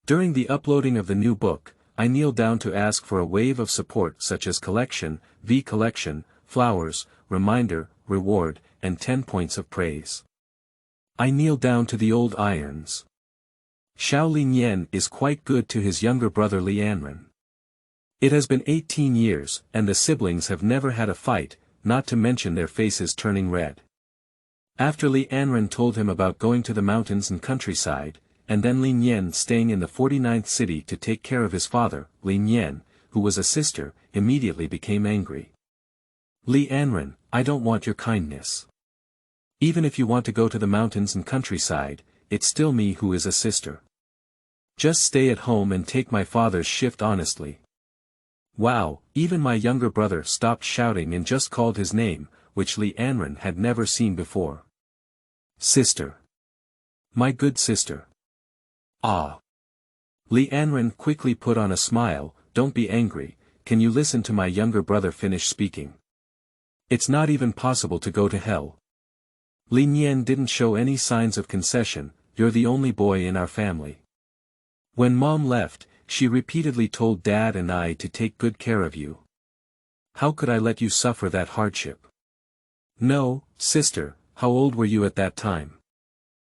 During the uploading of the new book, I kneel down to ask for a wave of support such as collection, collection, flowers, reminder, reward, and 10 points of praise. I kneel down to the old irons. Xiao Linyan is quite good to his younger brother Li Anren. It has been 18 years, and the siblings have never had a fight, not to mention their faces turning red. After Li Anren told him about going to the mountains and countryside, and then Li Nian staying in the 49th city to take care of his father, Li Nian, who was a sister, immediately became angry. "Li Anren, I don't want your kindness. Even if you want to go to the mountains and countryside, it's still me who is a sister. Just stay at home and take my father's shift honestly." Wow, even my younger brother stopped shouting and just called his name, which Li Anren had never seen before. "Sister. My good sister." "Ah." Li Anren quickly put on a smile, "Don't be angry, can you listen to my younger brother finish speaking? It's not even possible to go to hell. Li Nian didn't show any signs of concession. You're the only boy in our family. When Mom left, she repeatedly told Dad and I to take good care of you. How could I let you suffer that hardship? No, sister, how old were you at that time?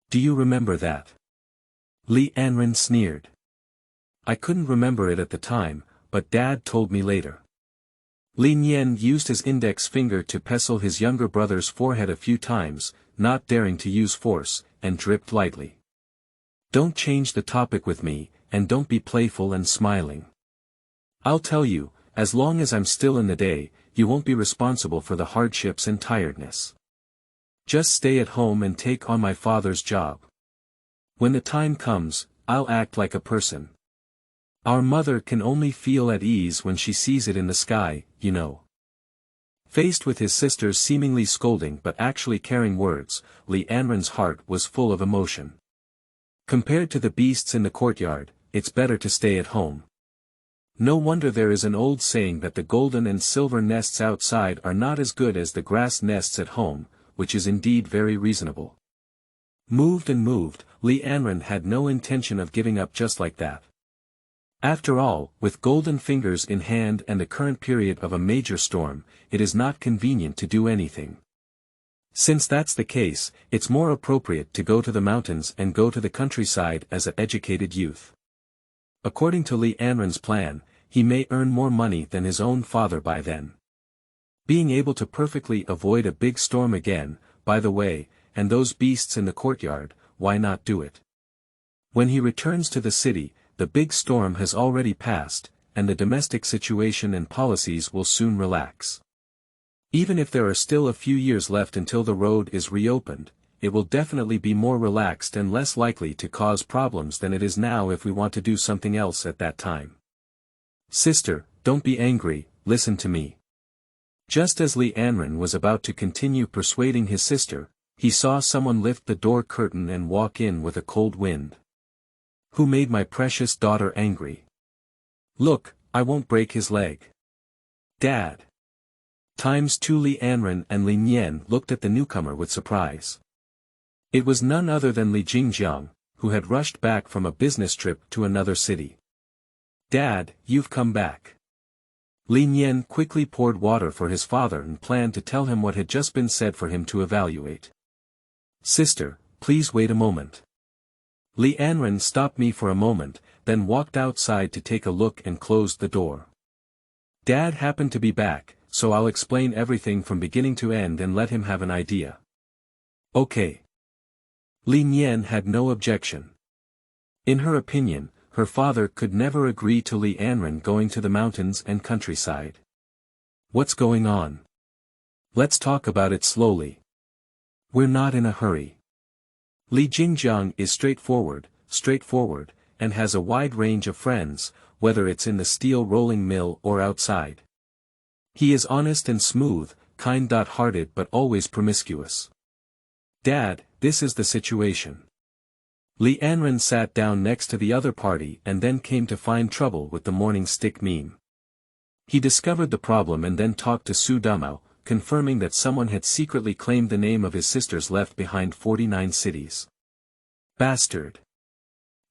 Do you remember that? Li Anren sneered. I couldn't remember it at the time, but Dad told me later. Li Nian used his index finger to pestle his younger brother's forehead a few times, not daring to use force, and dripped lightly. Don't change the topic with me, and don't be playful and smiling. I'll tell you, as long as I'm still in the day, you won't be responsible for the hardships and tiredness. Just stay at home and take on my father's job. When the time comes, I'll act like a person. Our mother can only feel at ease when she sees it in the sky, you know. Faced with his sister's seemingly scolding but actually caring words, Li Anren's heart was full of emotion. Compared to the beasts in the courtyard, it's better to stay at home. No wonder there is an old saying that the golden and silver nests outside are not as good as the grass nests at home, which is indeed very reasonable. Moved and moved, Li Anren had no intention of giving up just like that. After all, with golden fingers in hand and the current period of a major storm, it is not convenient to do anything. Since that's the case, it's more appropriate to go to the mountains and go to the countryside as an educated youth. According to Li Anren's plan, he may earn more money than his own father by then. Being able to perfectly avoid a big storm again, by the way, and those beasts in the courtyard, why not do it? When he returns to the city, the big storm has already passed, and the domestic situation and policies will soon relax. Even if there are still a few years left until the road is reopened, it will definitely be more relaxed and less likely to cause problems than it is now if we want to do something else at that time. Sister, don't be angry, listen to me. Just as Li Anren was about to continue persuading his sister, he saw someone lift the door curtain and walk in with a cold wind. Who made my precious daughter angry? Look, I won't break his leg. Dad. Times two. Li Anren and Li Nian looked at the newcomer with surprise. It was none other than Li Jingjiang, who had rushed back from a business trip to another city. Dad, you've come back. Li Nian quickly poured water for his father and planned to tell him what had just been said for him to evaluate. Sister, please wait a moment. Li Anren stopped me for a moment, then walked outside to take a look and closed the door. Dad happened to be back, so I'll explain everything from beginning to end and let him have an idea. Okay. Li Nian had no objection. In her opinion, her father could never agree to Li Anren going to the mountains and countryside. What's going on? Let's talk about it slowly. We're not in a hurry. Li Jingjiang is straightforward, and has a wide range of friends, whether it's in the steel rolling mill or outside. He is honest and smooth, kind-hearted but always promiscuous. Dad, this is the situation. Li Anren sat down next to the other party and then came to find trouble with the morning stick meme. He discovered the problem and then talked to Su Damao, confirming that someone had secretly claimed the name of his sisters left behind 49 cities. Bastard.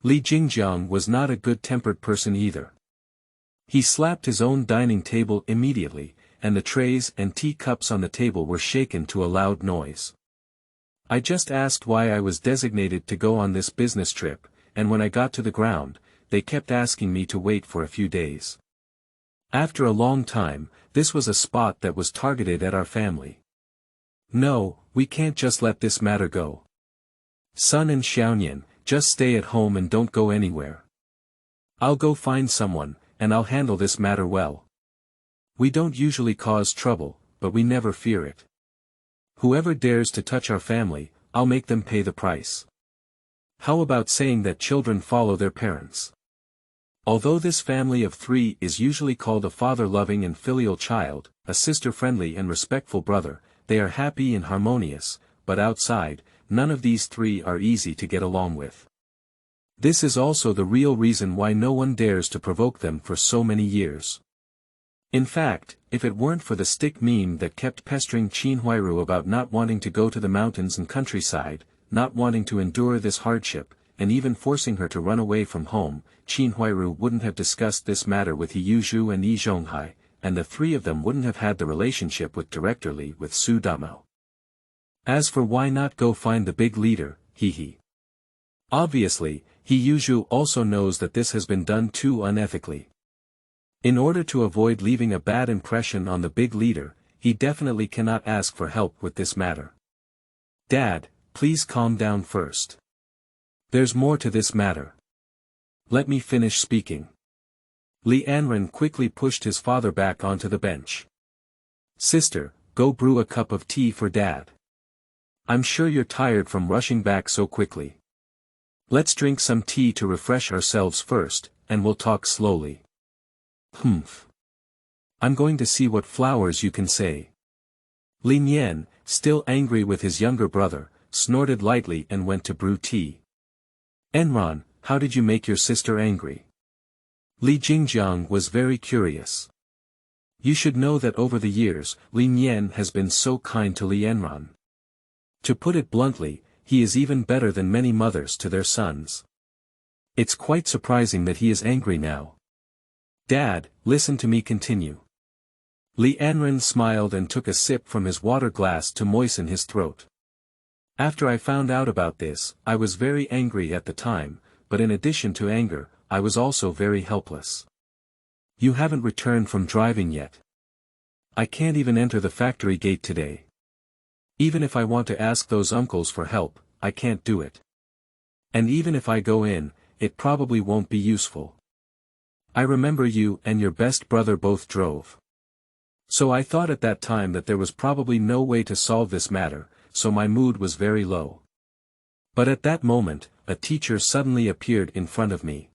Li Jingjiang was not a good-tempered person either. He slapped his own dining table immediately, and the trays and teacups on the table were shaken to a loud noise. I just asked why I was designated to go on this business trip, and when I got to the ground, they kept asking me to wait for a few days. After a long time, this was a spot that was targeted at our family. No, we can't just let this matter go. Sun and Xiaonian, just stay at home and don't go anywhere. I'll go find someone, and I'll handle this matter well. We don't usually cause trouble, but we never fear it. Whoever dares to touch our family, I'll make them pay the price. How about saying that children follow their parents? Although this family of three is usually called a father-loving and filial child, a sister-friendly and respectful brother, they are happy and harmonious, but outside, none of these three are easy to get along with. This is also the real reason why no one dares to provoke them for so many years. In fact, if it weren't for the stick meme that kept pestering Qin Huairu about not wanting to go to the mountains and countryside, not wanting to endure this hardship, and even forcing her to run away from home, Qin Huairu wouldn't have discussed this matter with He Yuzhu and Yi Zhonghai, and the three of them wouldn't have had the relationship with Director Li with Su Damao. As for why not go find the big leader, he. Obviously, He Yuzhu also knows that this has been done too unethically. In order to avoid leaving a bad impression on the big leader, he definitely cannot ask for help with this matter. Dad, please calm down first. There's more to this matter. Let me finish speaking. Li Anren quickly pushed his father back onto the bench. Sister, go brew a cup of tea for Dad. I'm sure you're tired from rushing back so quickly. Let's drink some tea to refresh ourselves first, and we'll talk slowly. Humph. I'm going to see what flowers you can say. Li Nian, still angry with his younger brother, snorted lightly and went to brew tea. Enron, how did you make your sister angry? Li Jingjiang was very curious. You should know that over the years, Li Nian has been so kind to Li Enron. To put it bluntly, he is even better than many mothers to their sons. It's quite surprising that he is angry now. Dad, listen to me continue. Li Anren smiled and took a sip from his water glass to moisten his throat. After I found out about this, I was very angry at the time, but in addition to anger, I was also very helpless. You haven't returned from driving yet. I can't even enter the factory gate today. Even if I want to ask those uncles for help, I can't do it. And even if I go in, it probably won't be useful. I remember you and your best brother both drove. So I thought at that time that there was probably no way to solve this matter, so my mood was very low. But at that moment, a teacher suddenly appeared in front of me.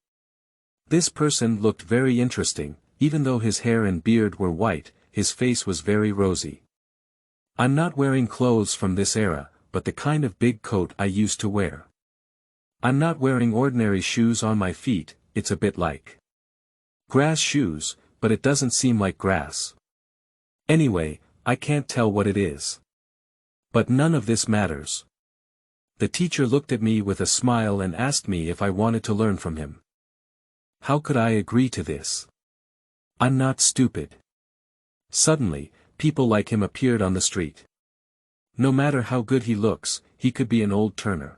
This person looked very interesting, even though his hair and beard were white, his face was very rosy. I'm not wearing clothes from this era, but the kind of big coat I used to wear. I'm not wearing ordinary shoes on my feet, it's a bit like grass shoes, but it doesn't seem like grass. Anyway, I can't tell what it is. But none of this matters. The teacher looked at me with a smile and asked me if I wanted to learn from him. How could I agree to this? I'm not stupid. Suddenly, people like him appeared on the street. No matter how good he looks, he could be an old turner.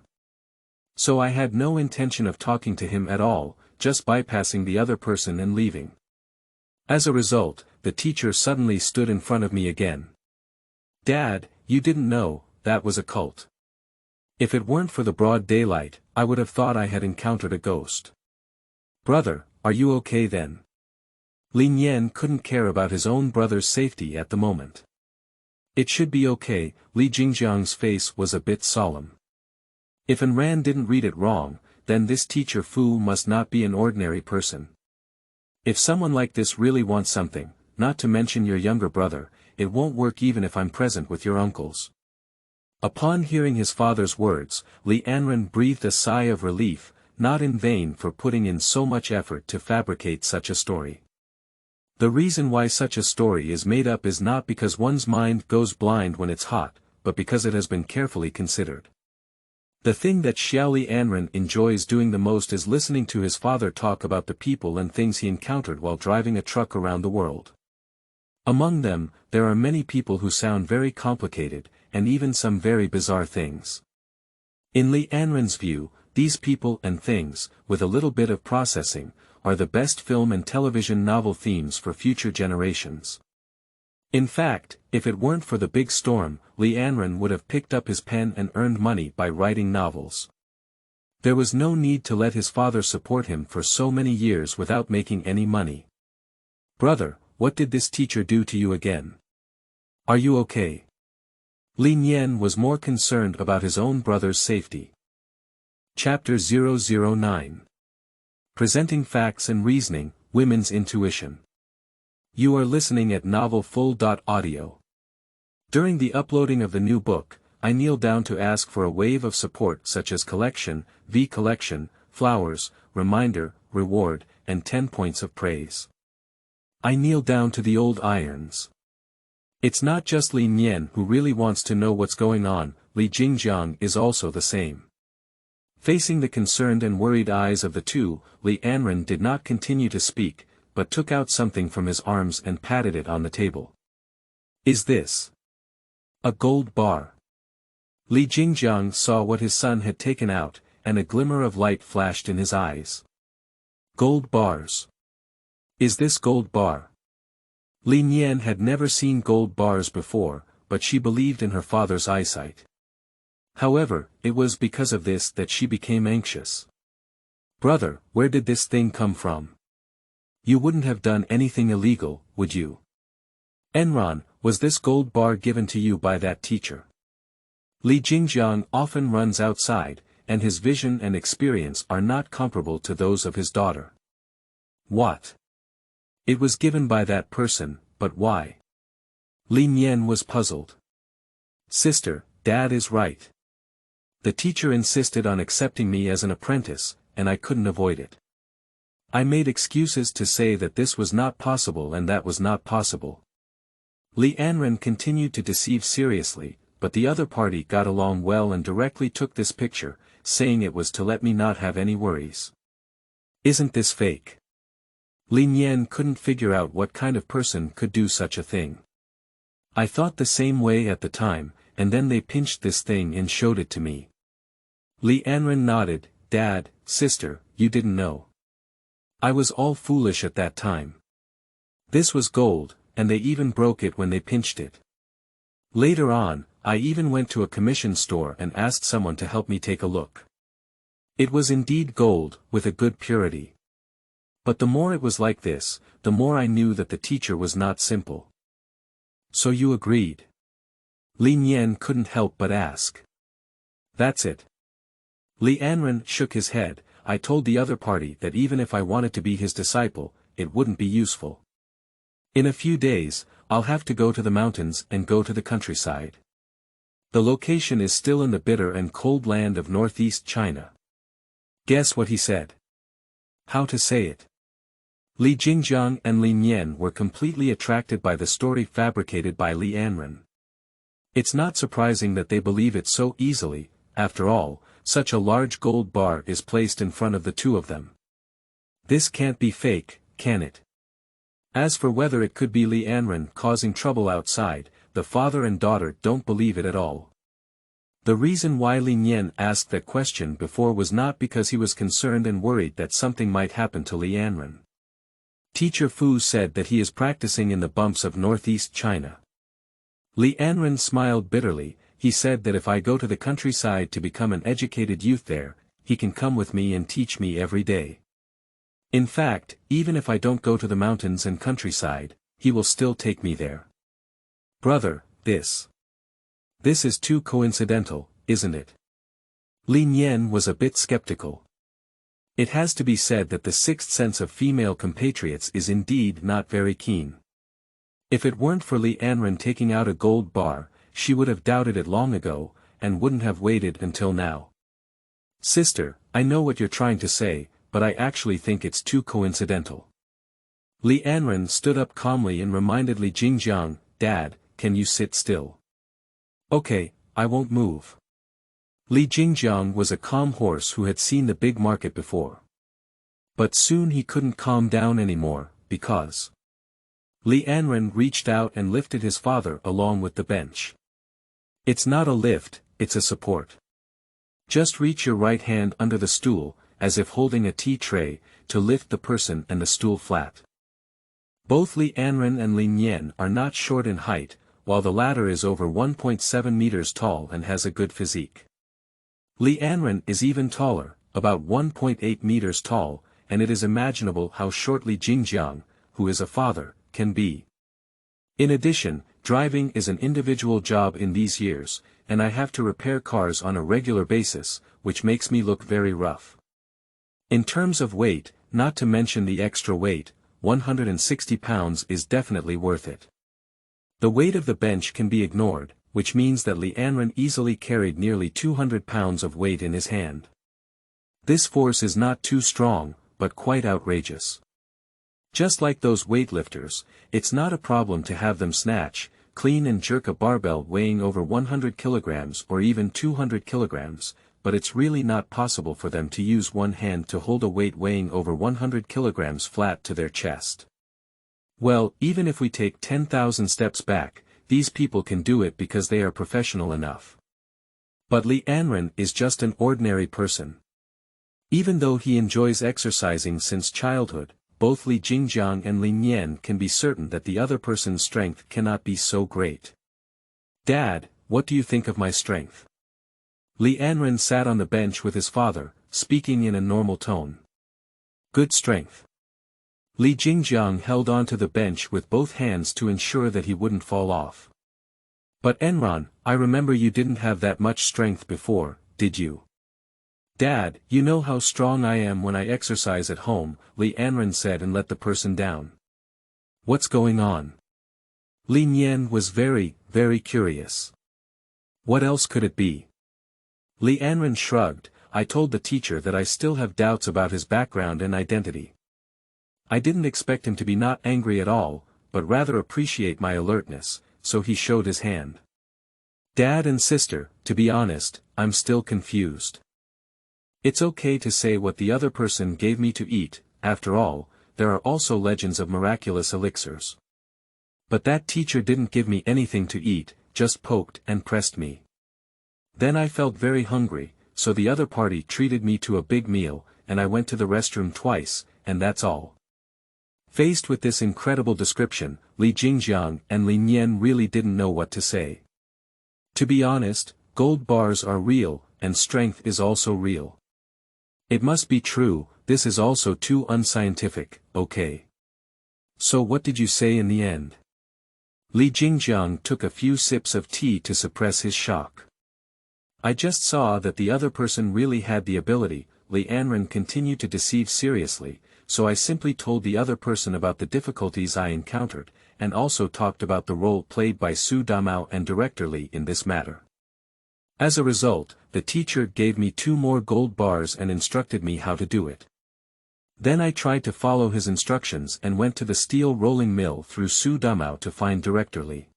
So I had no intention of talking to him at all, just bypassing the other person and leaving. As a result, the teacher suddenly stood in front of me again. Dad, you didn't know, that was a cult. If it weren't for the broad daylight, I would have thought I had encountered a ghost. Brother, are you okay then? Li Nian couldn't care about his own brother's safety at the moment. It should be okay, Li Jingjiang's face was a bit solemn. If Enran didn't read it wrong, then this teacher Fu must not be an ordinary person. If someone like this really wants something, not to mention your younger brother, it won't work even if I'm present with your uncles. Upon hearing his father's words, Li Anren breathed a sigh of relief, not in vain for putting in so much effort to fabricate such a story. The reason why such a story is made up is not because one's mind goes blind when it's hot, but because it has been carefully considered. The thing that Xiaoli Anren enjoys doing the most is listening to his father talk about the people and things he encountered while driving a truck around the world. Among them, there are many people who sound very complicated, and even some very bizarre things. In Li Anren's view, these people and things, with a little bit of processing, are the best film and television novel themes for future generations. In fact, if it weren't for the big storm, Li Anren would have picked up his pen and earned money by writing novels. There was no need to let his father support him for so many years without making any money. Brother, what did this teacher do to you again? Are you okay? Li Nian was more concerned about his own brother's safety. Chapter 009. Presenting Facts and Reasoning, Women's Intuition. You are listening at novelfull.audio. During the uploading of the new book, I kneeled down to ask for a wave of support such as collection, flowers, reminder, reward, and 10 points of praise. I kneel down to the old irons. It's not just Li Nian who really wants to know what's going on, Li Jingjiang is also the same. Facing the concerned and worried eyes of the two, Li Anren did not continue to speak, but took out something from his arms and patted it on the table. Is this a gold bar? Li Jingjiang saw what his son had taken out, and a glimmer of light flashed in his eyes. Gold bars. Is this gold bar? Li Nian had never seen gold bars before, but she believed in her father's eyesight. However, it was because of this that she became anxious. Brother, where did this thing come from? You wouldn't have done anything illegal, would you? Enron, was this gold bar given to you by that teacher? Li Jingjiang often runs outside, and his vision and experience are not comparable to those of his daughter. What? It was given by that person, but why? Li Nian was puzzled. Sister, Dad is right. The teacher insisted on accepting me as an apprentice, and I couldn't avoid it. I made excuses to say that this was not possible and that was not possible. Li Anren continued to deceive seriously, but the other party got along well and directly took this picture, saying it was to let me not have any worries. Isn't this fake? Li Nian couldn't figure out what kind of person could do such a thing. I thought the same way at the time, and then they pinched this thing and showed it to me. Li Anren nodded. Dad, sister, you didn't know. I was all foolish at that time. This was gold, and they even broke it when they pinched it. Later on, I even went to a commission store and asked someone to help me take a look. It was indeed gold, with a good purity. But the more it was like this, the more I knew that the teacher was not simple. So you agreed? Li Nian couldn't help but ask. That's it. Li Anren shook his head. I told the other party that even if I wanted to be his disciple, it wouldn't be useful. In a few days, I'll have to go to the mountains and go to the countryside. The location is still in the bitter and cold land of northeast China. Guess what he said? How to say it? Li Jingjiang and Li Nian were completely attracted by the story fabricated by Li Anren. It's not surprising that they believe it so easily. After all, such a large gold bar is placed in front of the two of them. This can't be fake, can it? As for whether it could be Li Anren causing trouble outside, the father and daughter don't believe it at all. The reason why Li Nian asked that question before was not because he was concerned and worried that something might happen to Li Anren. Teacher Fu said that he is practicing in the bumps of northeast China. Li Anren smiled bitterly. He said that if I go to the countryside to become an educated youth there, he can come with me and teach me every day. In fact, even if I don't go to the mountains and countryside, he will still take me there. Brother, this is too coincidental, isn't it? Li Nian was a bit skeptical. It has to be said that the sixth sense of female compatriots is indeed not very keen. If it weren't for Li Anren taking out a gold bar, she would have doubted it long ago, and wouldn't have waited until now. Sister, I know what you're trying to say, but I actually think it's too coincidental. Li Anren stood up calmly and reminded Li Jingjiang, Dad, can you sit still? Okay, I won't move. Li Jingjiang was a calm horse who had seen the big market before. But soon he couldn't calm down anymore, because Li Anren reached out and lifted his father along with the bench. It's not a lift, it's a support. Just reach your right hand under the stool, as if holding a tea tray, to lift the person and the stool flat. Both Li Anren and Li Nian are not short in height, while the latter is over 1.7 meters tall and has a good physique. Li Anren is even taller, about 1.8 meters tall, and it is imaginable how short Li Jingjiang, who is a father, can be. In addition, driving is an individual job in these years, and I have to repair cars on a regular basis, which makes me look very rough. In terms of weight, not to mention the extra weight, 160 pounds is definitely worth it. The weight of the bench can be ignored, which means that Li Anren easily carried nearly 200 pounds of weight in his hand. This force is not too strong, but quite outrageous. Just like those weightlifters, it's not a problem to have them snatch, clean and jerk a barbell weighing over 100 kilograms or even 200 kilograms, but it's really not possible for them to use one hand to hold a weight weighing over 100 kilograms flat to their chest. Well, even if we take 10,000 steps back, these people can do it because they are professional enough. But Li Anren is just an ordinary person. Even though he enjoys exercising since childhood, both Li Jingjiang and Li Nian can be certain that the other person's strength cannot be so great. Dad, what do you think of my strength? Li Anren sat on the bench with his father, speaking in a normal tone. Good strength. Li Jingjiang held onto the bench with both hands to ensure that he wouldn't fall off. But Enron, I remember you didn't have that much strength before, did you? Dad, you know how strong I am when I exercise at home, Li Anren said and let the person down. What's going on? Li Nian was very, very curious. What else could it be? Li Anren shrugged. I told the teacher that I still have doubts about his background and identity. I didn't expect him to be not angry at all, but rather appreciate my alertness, so he showed his hand. Dad and sister, to be honest, I'm still confused. It's okay to say what the other person gave me to eat, after all, there are also legends of miraculous elixirs. But that teacher didn't give me anything to eat, just poked and pressed me. Then I felt very hungry, so the other party treated me to a big meal, and I went to the restroom twice, and that's all. Faced with this incredible description, Li Jingjiang and Li Nian really didn't know what to say. To be honest, gold bars are real, and strength is also real. It must be true, this is also too unscientific, okay. So what did you say in the end? Li Jingjiang took a few sips of tea to suppress his shock. I just saw that the other person really had the ability, Li Anren continued to deceive seriously, so I simply told the other person about the difficulties I encountered, and also talked about the role played by Su Damao and Director Li in this matter. As a result, the teacher gave me 2 more gold bars and instructed me how to do it. Then I tried to follow his instructions and went to the steel rolling mill through Su Damao to find Director Li.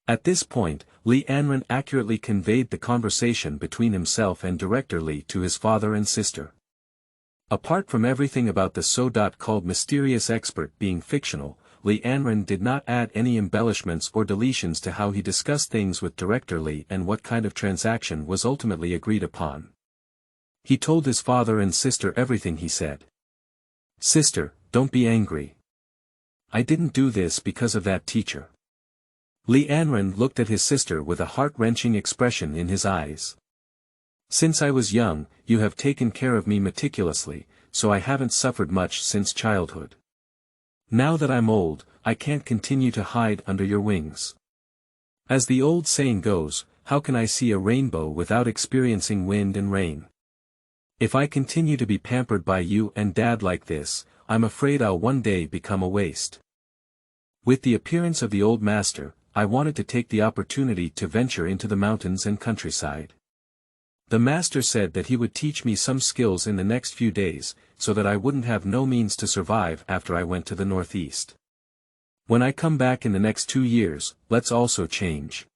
At this point, Li Anren accurately conveyed the conversation between himself and Director Li to his father and sister. Apart from everything about the so-called mysterious expert being fictional, Li Anren did not add any embellishments or deletions to how he discussed things with Director Li and what kind of transaction was ultimately agreed upon. He told his father and sister everything he said. Sister, don't be angry. I didn't do this because of that teacher. Li Anren looked at his sister with a heart-wrenching expression in his eyes. Since I was young, you have taken care of me meticulously, so I haven't suffered much since childhood. Now that I'm old, I can't continue to hide under your wings. As the old saying goes, how can I see a rainbow without experiencing wind and rain? If I continue to be pampered by you and Dad like this, I'm afraid I'll one day become a waste. With the appearance of the old master, I wanted to take the opportunity to venture into the mountains and countryside. The master said that he would teach me some skills in the next few days, so that I wouldn't have no means to survive after I went to the northeast. When I come back in the next 2 years, let's also change.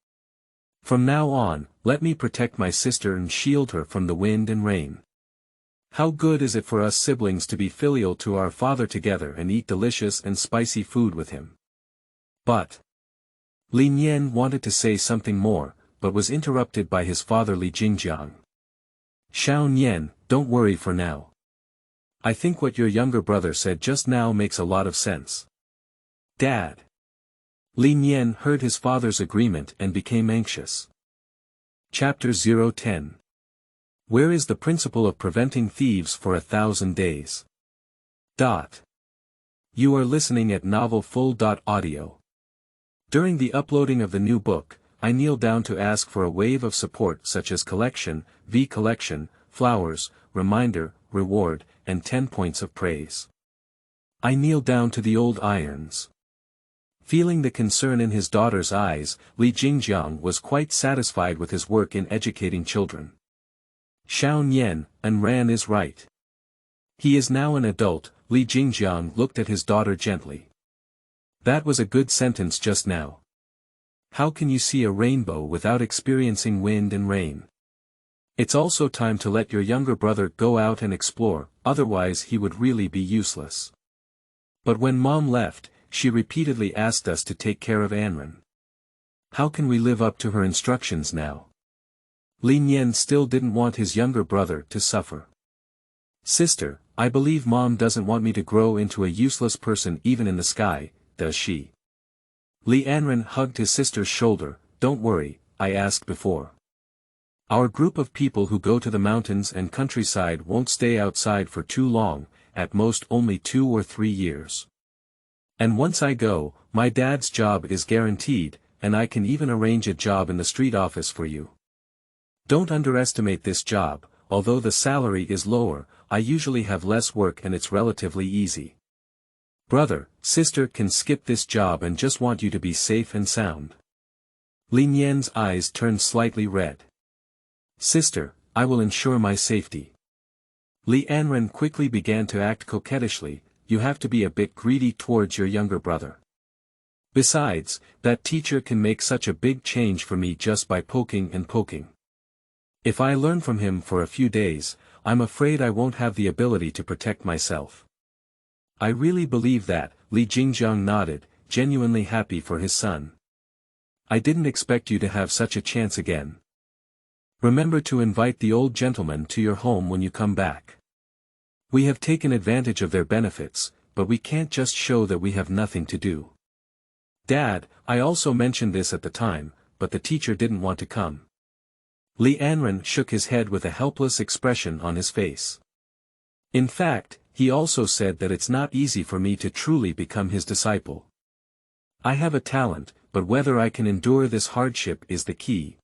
From now on, let me protect my sister and shield her from the wind and rain. How good is it for us siblings to be filial to our father together and eat delicious and spicy food with him? But Li Nian wanted to say something more, but was interrupted by his father Li Jingjiang. Xiao Nian, don't worry for now. I think what your younger brother said just now makes a lot of sense. Dad. Li Nian heard his father's agreement and became anxious. Chapter 010. Where is the principle of preventing thieves for 1,000 days? You are listening at novelfull.audio. During the uploading of the new book, I kneel down to ask for a wave of support such as collection, collection, flowers, reminder, reward, and 10 points of praise. I kneel down to the old irons. Feeling the concern in his daughter's eyes, Li Jingjiang was quite satisfied with his work in educating children. Xiao Nian, and Ran is right. He is now an adult, Li Jingjiang looked at his daughter gently. That was a good sentence just now. How can you see a rainbow without experiencing wind and rain? It's also time to let your younger brother go out and explore, otherwise he would really be useless. But when Mom left, she repeatedly asked us to take care of Anren. How can we live up to her instructions now? Li Nian still didn't want his younger brother to suffer. Sister, I believe Mom doesn't want me to grow into a useless person even in the sky, does she? Li Anren hugged his sister's shoulder. Don't worry, I asked before. Our group of people who go to the mountains and countryside won't stay outside for too long, at most only 2 or 3 years. And once I go, my dad's job is guaranteed, and I can even arrange a job in the street office for you. Don't underestimate this job, although the salary is lower, I usually have less work and it's relatively easy. Brother, sister can skip this job and just want you to be safe and sound. Li Nian's eyes turned slightly red. Sister, I will ensure my safety. Li Anren quickly began to act coquettishly. You have to be a bit greedy towards your younger brother. Besides, that teacher can make such a big change for me just by poking and poking. If I learn from him for a few days, I'm afraid I won't have the ability to protect myself. I really believe that, Li Jingjiang nodded, genuinely happy for his son. I didn't expect you to have such a chance again. Remember to invite the old gentleman to your home when you come back. We have taken advantage of their benefits, but we can't just show that we have nothing to do. Dad, I also mentioned this at the time, but the teacher didn't want to come. Li Anren shook his head with a helpless expression on his face. In fact, he also said that it's not easy for me to truly become his disciple. I have a talent, but whether I can endure this hardship is the key.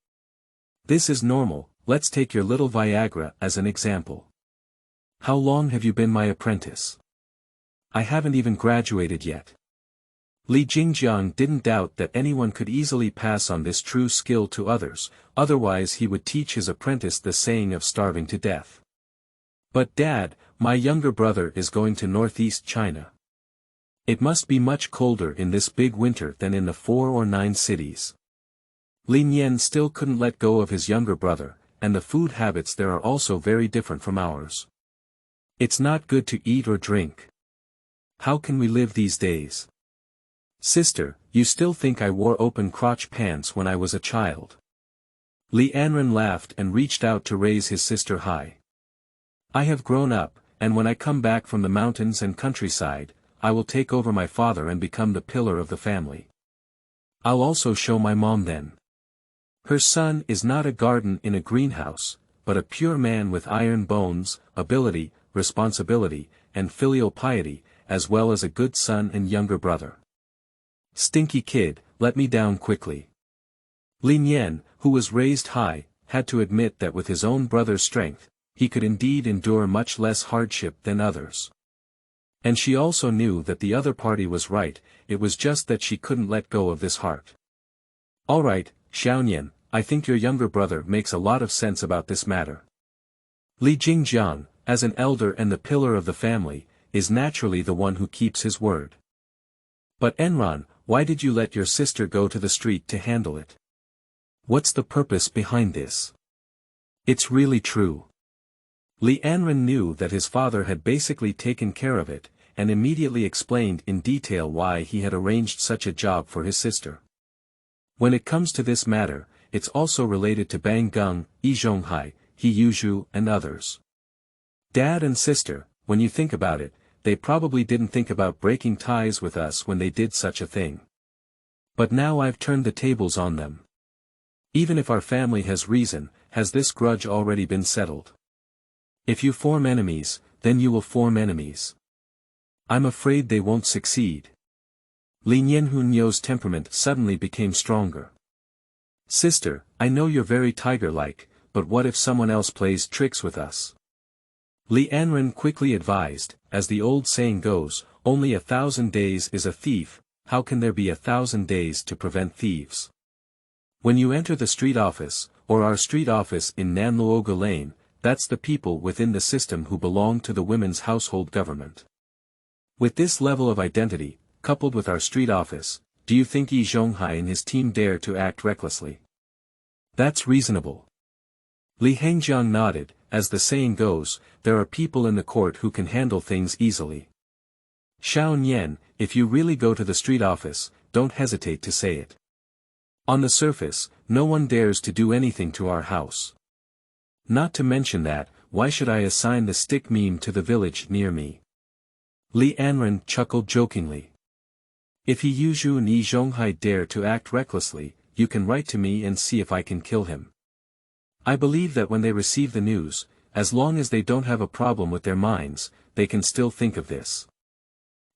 This is normal. Let's take your little Viagra as an example. How long have you been my apprentice? I haven't even graduated yet. Li Jingjiang didn't doubt that anyone could easily pass on this true skill to others, otherwise he would teach his apprentice the saying of starving to death. But Dad, my younger brother is going to northeast China. It must be much colder in this big winter than in the 4 or 9 cities. Li Nian still couldn't let go of his younger brother, and the food habits there are also very different from ours. It's not good to eat or drink. How can we live these days? Sister, you still think I wore open crotch pants when I was a child? Li Anren laughed and reached out to raise his sister high. I have grown up, and when I come back from the mountains and countryside, I will take over my father and become the pillar of the family. I'll also show my mom then. Her son is not a garden in a greenhouse, but a pure man with iron bones, ability, responsibility, and filial piety, as well as a good son and younger brother. Stinky kid, let me down quickly. Li Nian, who was raised high, had to admit that with his own brother's strength, he could indeed endure much less hardship than others. And she also knew that the other party was right, it was just that she couldn't let go of this heart. All right, Xiaonian, I think your younger brother makes a lot of sense about this matter. Li Jingjiang, as an elder and the pillar of the family, is naturally the one who keeps his word. But Enron, why did you let your sister go to the street to handle it? What's the purpose behind this? It's really true. Li Anren knew that his father had basically taken care of it, and immediately explained in detail why he had arranged such a job for his sister. When it comes to this matter, it's also related to Bang Gung, Yi Zhonghai, He Yuzhu and others. Dad and sister, when you think about it, they probably didn't think about breaking ties with us when they did such a thing. But now I've turned the tables on them. Even if our family has reason, has this grudge already been settled? If you form enemies, then you will form enemies. I'm afraid they won't succeed. Li Nianhunyo's temperament suddenly became stronger. Sister, I know you're very tiger-like, but what if someone else plays tricks with us? Li Anren quickly advised, as the old saying goes, only 1,000 days is a thief, how can there be 1,000 days to prevent thieves? When you enter the street office, or our street office in Nanluoga Lane, that's the people within the system who belong to the women's household government. With this level of identity, coupled with our street office, do you think Yi Zhonghai and his team dare to act recklessly? That's reasonable. Li Hengjiang nodded. As the saying goes, there are people in the court who can handle things easily. Xiao Nian, if you really go to the street office, don't hesitate to say it. On the surface, no one dares to do anything to our house. Not to mention that, why should I assign the stick meme to the village near me? Li Anren chuckled jokingly. If he Yuzhu and Yi Zhonghai dare to act recklessly, you can write to me and see if I can kill him. I believe that when they receive the news, as long as they don't have a problem with their minds, they can still think of this.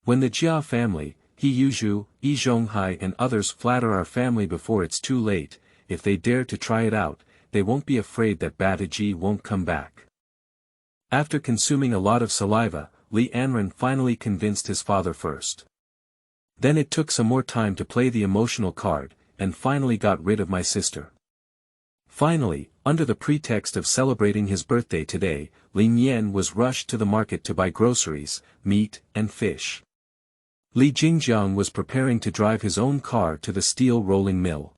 When the Jia family, He Yuzhu, Yi Zhonghai and others flatter our family before it's too late, if they dare to try it out, they won't be afraid that Bataji won't come back. After consuming a lot of saliva, Li Anren finally convinced his father first. Then it took some more time to play the emotional card, and finally got rid of my sister. Finally, under the pretext of celebrating his birthday today, Li Nian was rushed to the market to buy groceries, meat, and fish. Li Jingjiang was preparing to drive his own car to the steel rolling mill.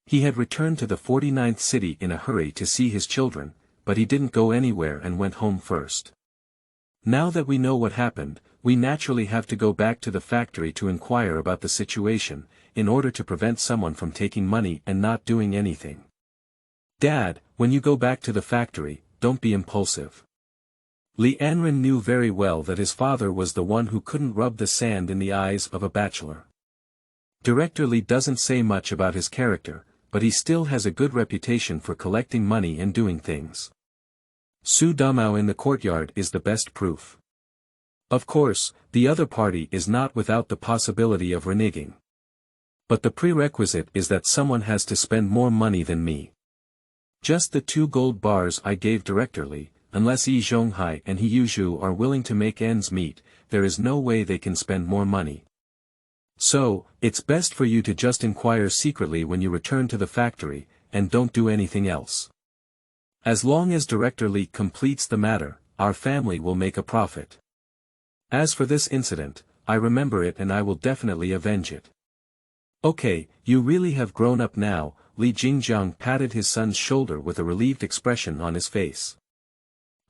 He had returned to the 49th city in a hurry to see his children, but he didn't go anywhere and went home first. Now that we know what happened, we naturally have to go back to the factory to inquire about the situation, in order to prevent someone from taking money and not doing anything. Dad, when you go back to the factory, don't be impulsive. Li Anren knew very well that his father was the one who couldn't rub the sand in the eyes of a bachelor. Director Li doesn't say much about his character, but he still has a good reputation for collecting money and doing things. Su Damao in the courtyard is the best proof. Of course, the other party is not without the possibility of reneging. But the prerequisite is that someone has to spend more money than me. Just the 2 gold bars I gave Director Li, unless Yi Zhonghai and He Yuzhu are willing to make ends meet, there is no way they can spend more money. So, it's best for you to just inquire secretly when you return to the factory, and don't do anything else. As long as Director Li completes the matter, our family will make a profit. As for this incident, I remember it and I will definitely avenge it. Okay, you really have grown up now. Li Jingjiang patted his son's shoulder with a relieved expression on his face.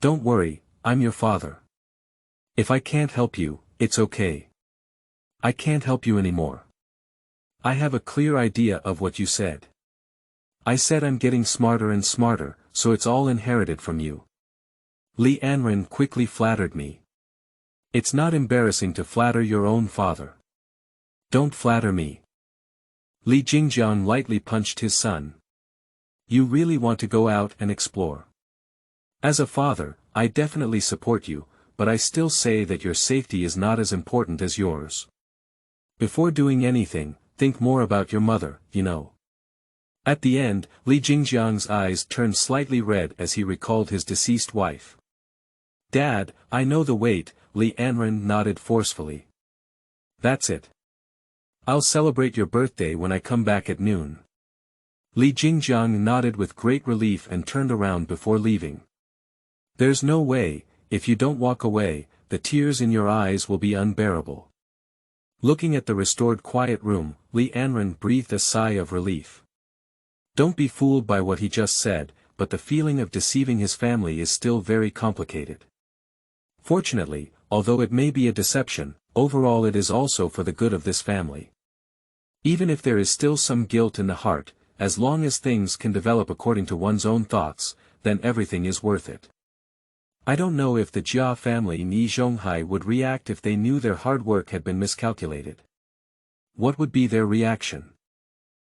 Don't worry, I'm your father. If I can't help you, it's okay. I can't help you anymore. I have a clear idea of what you said. I said I'm getting smarter and smarter, so it's all inherited from you. Li Anren quickly flattered me. It's not embarrassing to flatter your own father. Don't flatter me. Li Jingjiang lightly punched his son. You really want to go out and explore. As a father, I definitely support you, but I still say that your safety is not as important as yours. Before doing anything, think more about your mother, you know. At the end, Li Jingjiang's eyes turned slightly red as he recalled his deceased wife. Dad, I know the weight, Li Anren nodded forcefully. That's it. I'll celebrate your birthday when I come back at noon. Li Jingjiang nodded with great relief and turned around before leaving. There's no way, if you don't walk away, the tears in your eyes will be unbearable. Looking at the restored quiet room, Li Anren breathed a sigh of relief. Don't be fooled by what he just said, but the feeling of deceiving his family is still very complicated. Fortunately, although it may be a deception, overall it is also for the good of this family. Even if there is still some guilt in the heart, as long as things can develop according to one's own thoughts, then everything is worth it. I don't know if the Jia family in Yi Zhonghai would react if they knew their hard work had been miscalculated. What would be their reaction?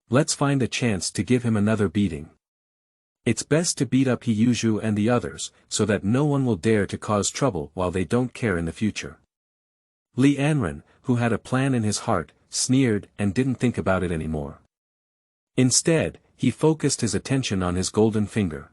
Let's find a chance to give him another beating. It's best to beat up He Yuzhu and the others, so that no one will dare to cause trouble while they don't care in the future. Li Anren, who had a plan in his heart, sneered and didn't think about it anymore. Instead, he focused his attention on his golden finger.